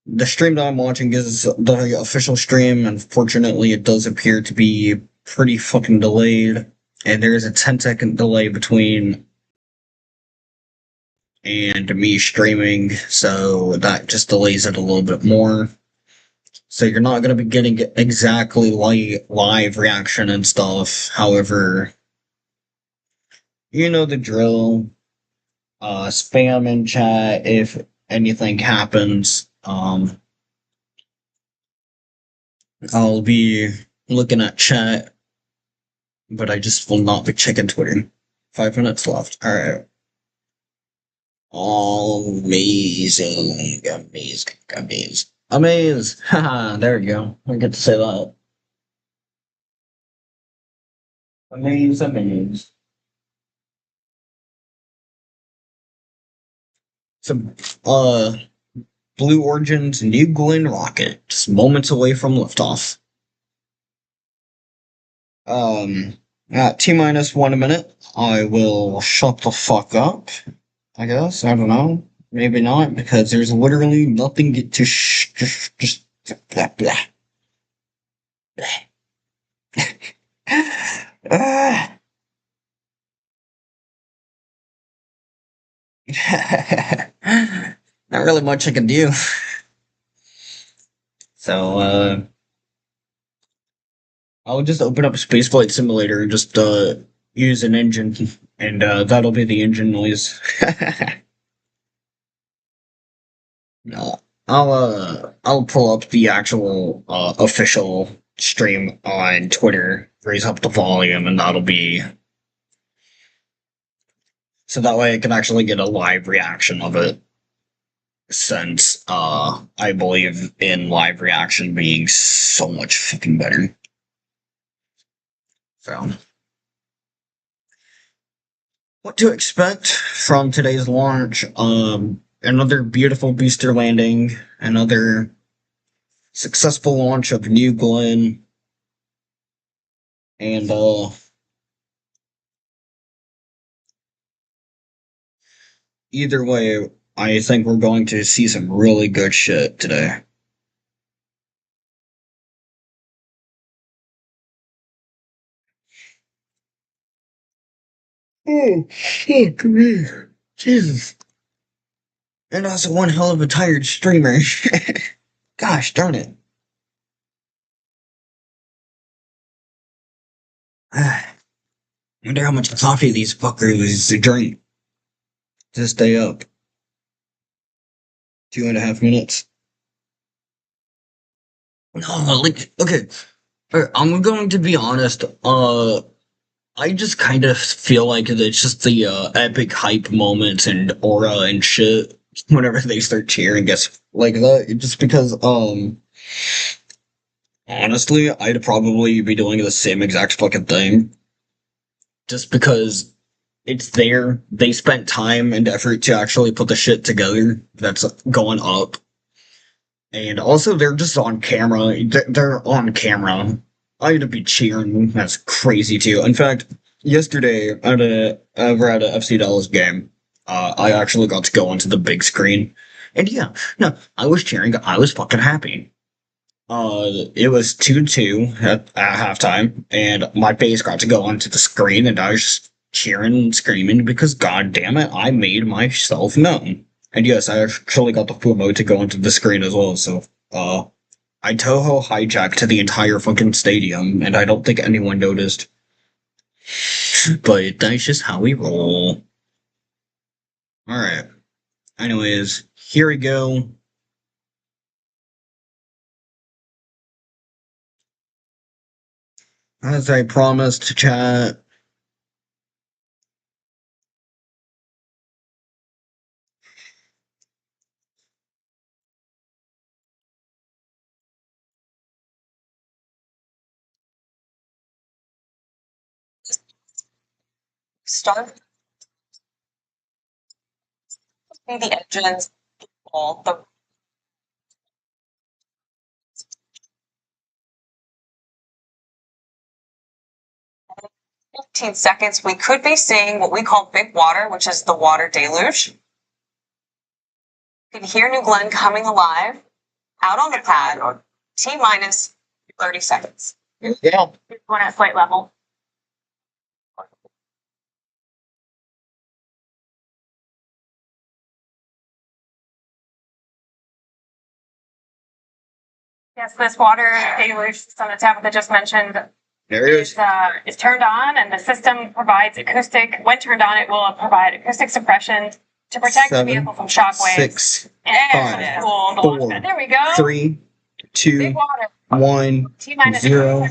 The stream that I'm watching is the official stream. Unfortunately, it does appear to be pretty fucking delayed. And there is a 10-second delay between and me streaming, so that just delays it a little bit more. So you're not going to be getting exactly live reaction and stuff. However, you know the drill. Spam in chat if anything happens. I'll be looking at chat, but I just will not be checking Twitter. 5 minutes left. Alright. Amazing. Amazing. Amazing. Amaze! Haha, there we go. I get to say that. Amaze, amaze. So, Blue Origin's New Glenn rocket, just moments away from liftoff. At T-minus 1 minute, I will shut the fuck up, I guess. I don't know. Maybe not, because there's literally nothing to just blah, blah. Not really much I can do. So, I'll just open up Spaceflight Simulator and just, use an engine, and, that'll be the engine noise. No, I'll pull up the actual, official stream on Twitter, raise up the volume, and that'll be... So that way I can actually get a live reaction of it. Since, I believe in live reaction being so much fucking better. So, what to expect from today's launch? Another beautiful booster landing, another successful launch of New Glenn, and either way, I think we're going to see some really good shit today. Oh, fuck me. Jesus. And also one hell of a tired streamer. Gosh darn it. I wonder how much coffee these fuckers drink to stay up. 2.5 minutes. No, like, okay. I'm going to be honest. I just kind of feel like it's just the epic hype moments and aura and shit whenever they start cheering gets like that. Just because, honestly, I'd probably be doing the same exact fucking thing. Just because it's there. They spent time and effort to actually put the shit together that's going up. And also, they're just on camera. They're on camera. I'd be cheering. That's crazy too. In fact, yesterday over at a FC Dallas game, I actually got to go onto the big screen, and yeah, no, I was cheering. I was fucking happy. It was 2-2 at halftime, and my base got to go onto the screen, and I was just cheering and screaming because, god damn it, I made myself known. And yes, I actually got the FUMO to go onto the screen as well, so, I Toho hijacked the entire fucking stadium, and I don't think anyone noticed. But that's just how we roll. Alright. Anyways, here we go. As I promised, chat. Start with the engines, all the 15 seconds, we could be seeing what we call big water, which is the water deluge. You can hear New Glenn coming alive out on the pad, T minus 30 seconds. Yeah. One at flight level. Yes, this water deluge system that Tabitha just mentioned There it is turned on, and the system provides acoustic. When turned on, it will provide acoustic suppression to protect the vehicle from shock waves. 6, And 5, cool. 4, There we go. 3, 2, Big water. 1, T minus 0.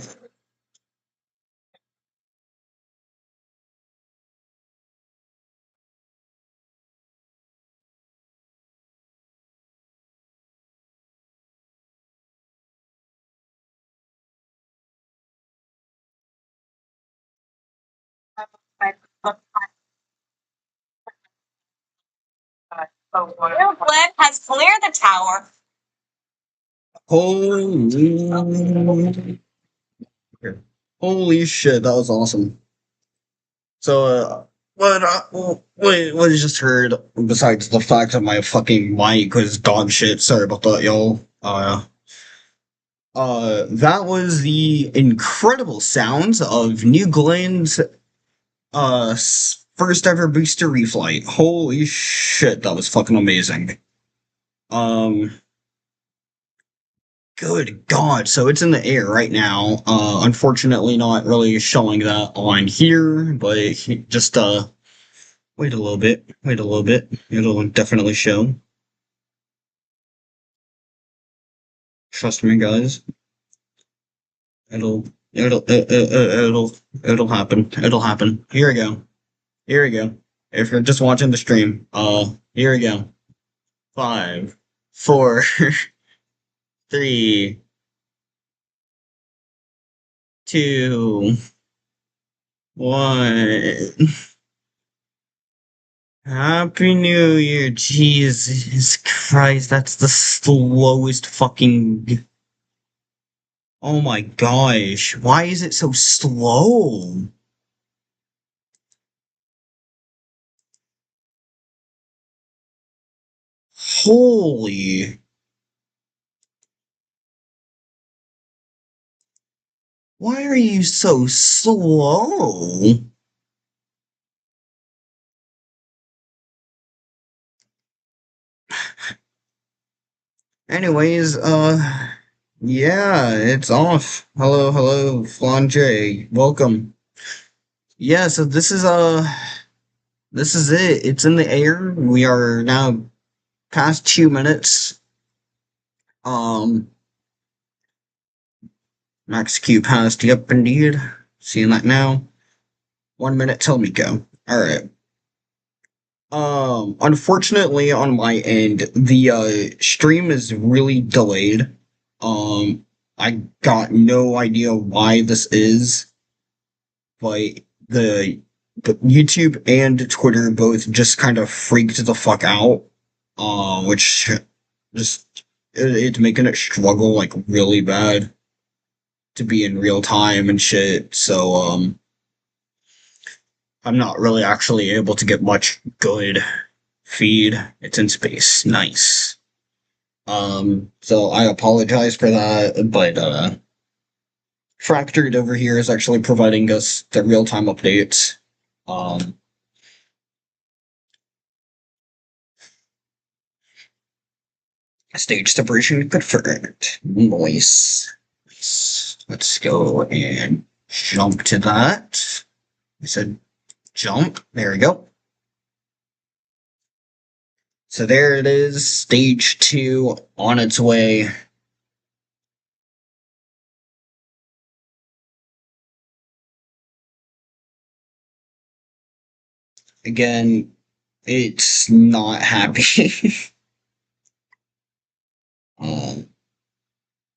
New Glenn has cleared the tower. Holy shit, that was awesome. So, what I just heard, besides the fact that my fucking mic was dog shit, sorry about that, y'all. That was the incredible sounds of New Glenn's, first ever booster reflight. Holy shit, that was fucking amazing. Um, Good God. So it's in the air right now. Unfortunately not really showing that on here, but just, wait a little bit. Wait a little bit. It'll definitely show. Trust me, guys. It'll, it'll happen. It'll happen. Here we go. Here we go. If you're just watching the stream, here we go. 5, 4, 3, 2, 1. Happy New Year, Jesus Christ, that's the slowest fucking. Oh my gosh, why is it so slow? Holy. Why are you so slow? Anyways, yeah, it's off. Hello, hello, Flanje. Welcome. Yeah, so this is it. It's in the air. We are now past 2 minutes. Um, Max Q passed. Yep, indeed. Seeing that now. 1 minute till me go. Alright. Unfortunately on my end, the stream is really delayed. I got no idea why this is, but the YouTube and Twitter both just kind of freaked the fuck out, which just it's making it struggle like really bad to be in real time and shit. So I'm not really actually able to get much good feed. It's in space. Nice. So I apologize for that, but Fractured over here is actually providing us the real-time updates. Um, Stage separation confirmed. Nice. Let's go and jump to that. I said jump. There we go. So there it is. Stage 2 on its way. Again, it's not happy. Yeah,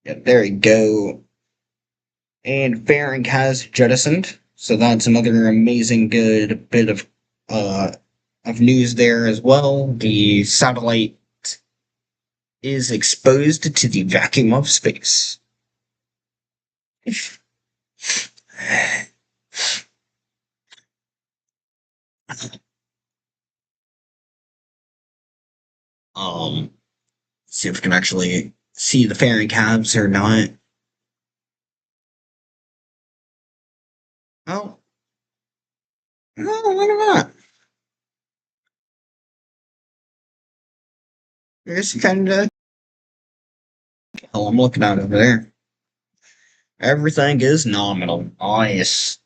there we go. And Fairing has jettisoned, so that's another amazing good bit of news there as well. The satellite is exposed to the vacuum of space. See if we can actually see the fairing cabs or not. Oh, no, why not? There's kind of. Oh, I'm looking out over there. Everything is nominal. Nice.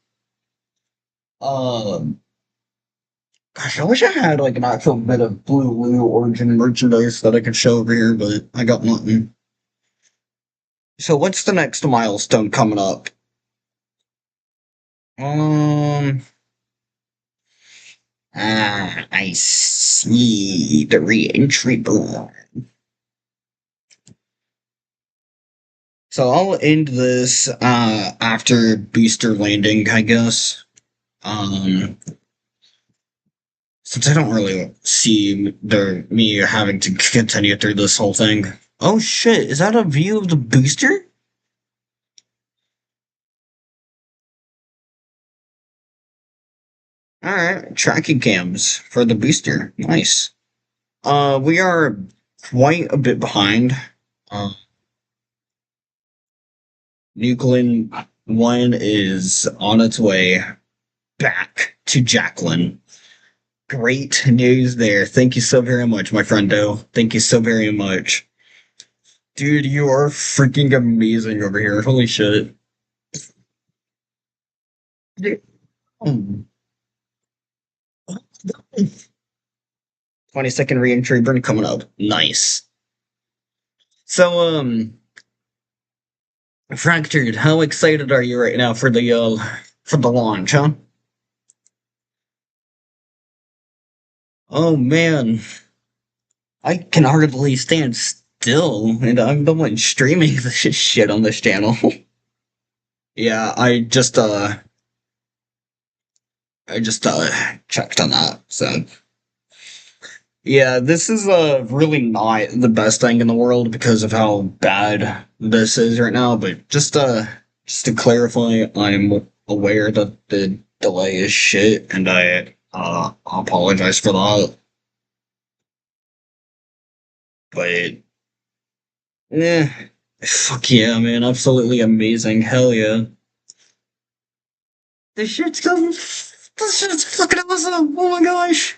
Um, Gosh, I wish I had like an actual bit of Blue Origin merchandise that I could show over here, but I got nothing. So what's the next milestone coming up? Um, I see the re-entry board. So I'll end this after booster landing, I guess. Um, since I don't really see me having to continue through this whole thing. Oh shit, is that a view of the booster? Alright, tracking cams for the booster. Nice. We are quite a bit behind. New Glenn 1 is on its way back to Jacqueline. Great news there. Thank you so very much, my friendo. Thank you so very much. Dude, you are freaking amazing over here. Holy shit. Dude. 20-second re-entry burn coming up. Nice. So, Fractured, how excited are you right now for the launch, huh? Oh man, I can hardly stand still, and I'm the one streaming this shit on this channel. Yeah, I just checked on that. So yeah, this is really not the best thing in the world because of how bad this is right now. But just to clarify, I'm aware that the delay is shit, and I apologize for that. But fuck yeah, man, absolutely amazing, hell yeah. This shit's coming. This shit's fucking awesome. Oh my gosh.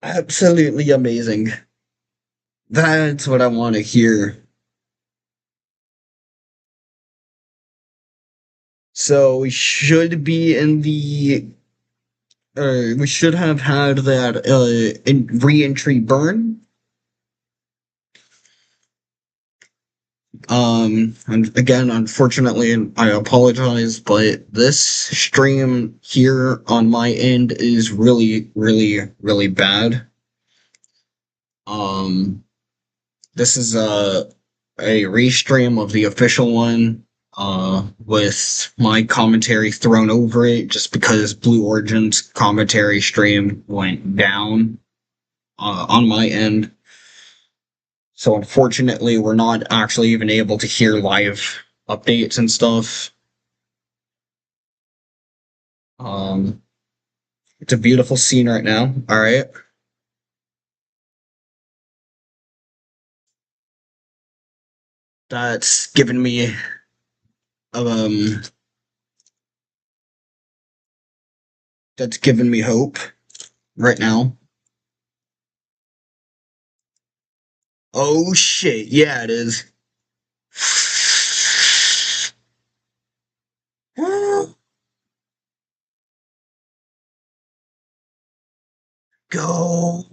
Absolutely amazing. That's what I want to hear. So we should be in the. We should have had that re-entry burn. And again, unfortunately, and I apologize, but this stream here on my end is really, really, really bad. Um, this is a restream of the official one, with my commentary thrown over it, just because Blue Origin's commentary stream went down, on my end. So unfortunately, we're not actually even able to hear live updates and stuff. Um, it's a beautiful scene right now. All right. That's given me um that's given me hope right now. Oh shit, yeah it is. Go.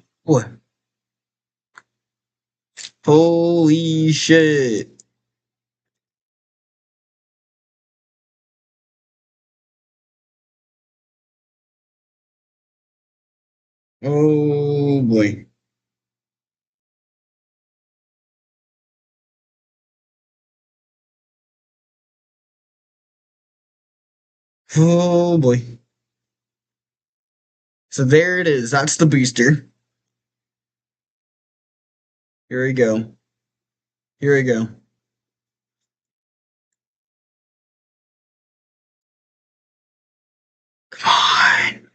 Holy shit. Oh boy. Oh boy. So there it is. That's the booster. Here we go. Here we go. Come on.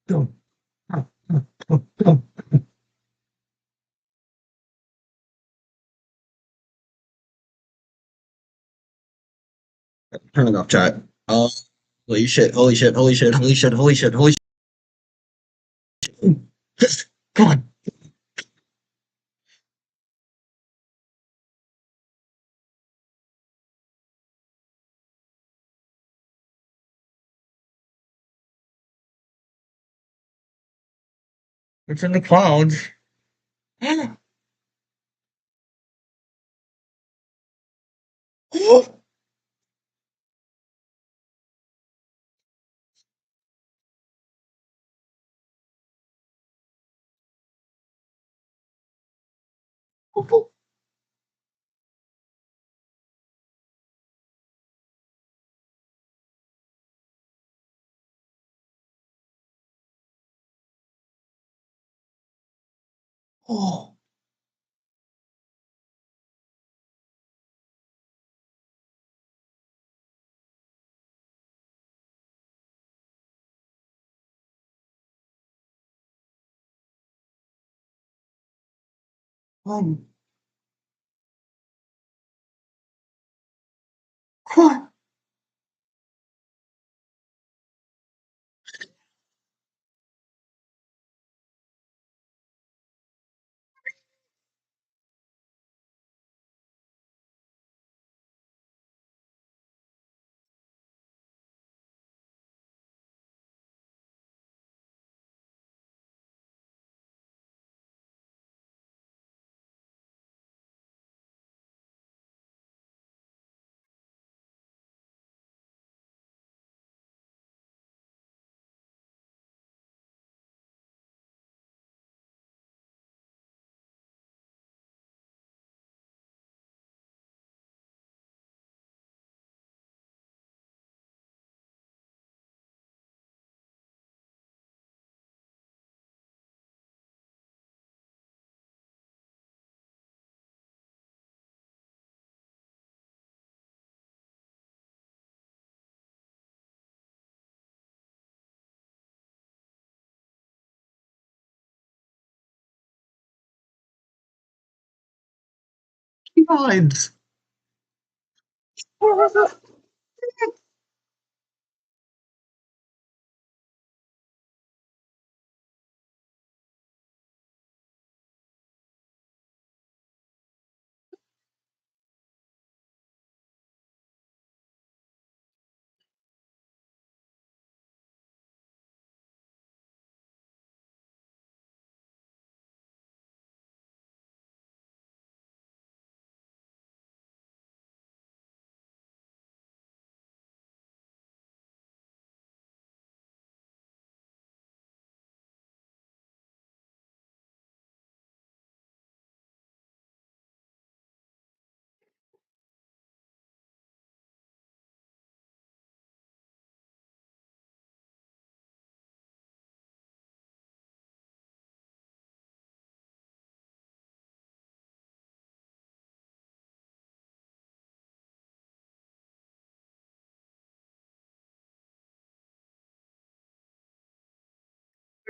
Go. Go. Turn it off, chat. Holy shit, holy shit, holy shit, holy shit, holy shit, holy shit. Come on. It's in the clouds. Oh. Um. Come on.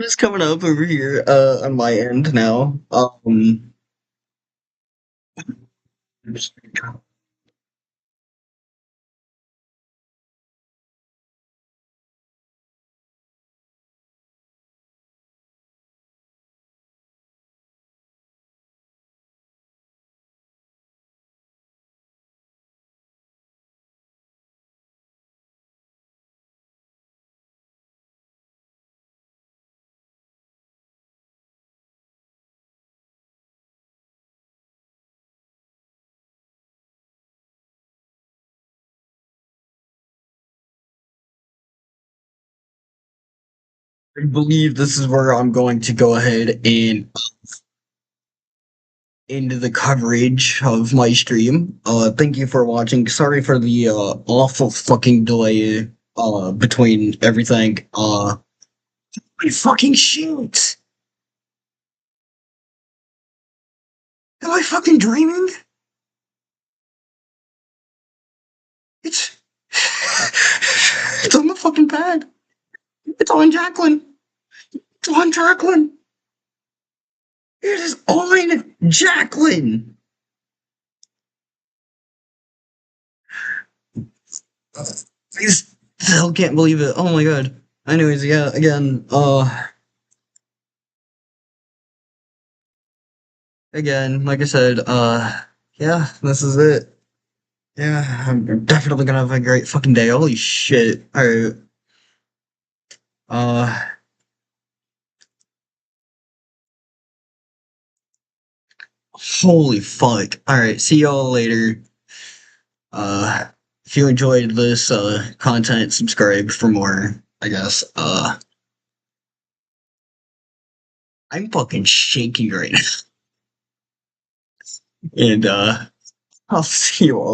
Just coming up over here, on my end now. I believe this is where I'm going to go ahead and into the coverage of my stream. Thank you for watching. Sorry for the awful fucking delay between everything. I fucking shoot. Am I fucking dreaming? It's it's on the fucking pad. It's on Jacqueline. It's on Jacqueline. It is on Jacqueline. I still can't believe it. Oh my god. Anyways, yeah, again, like I said, yeah, this is it. Yeah, I'm definitely gonna have a great fucking day. Holy shit. Alright. Uh, holy fuck. Alright, see y'all later. If you enjoyed this, content, subscribe for more, I guess. I'm fucking shaking right now. And, I'll see you all later.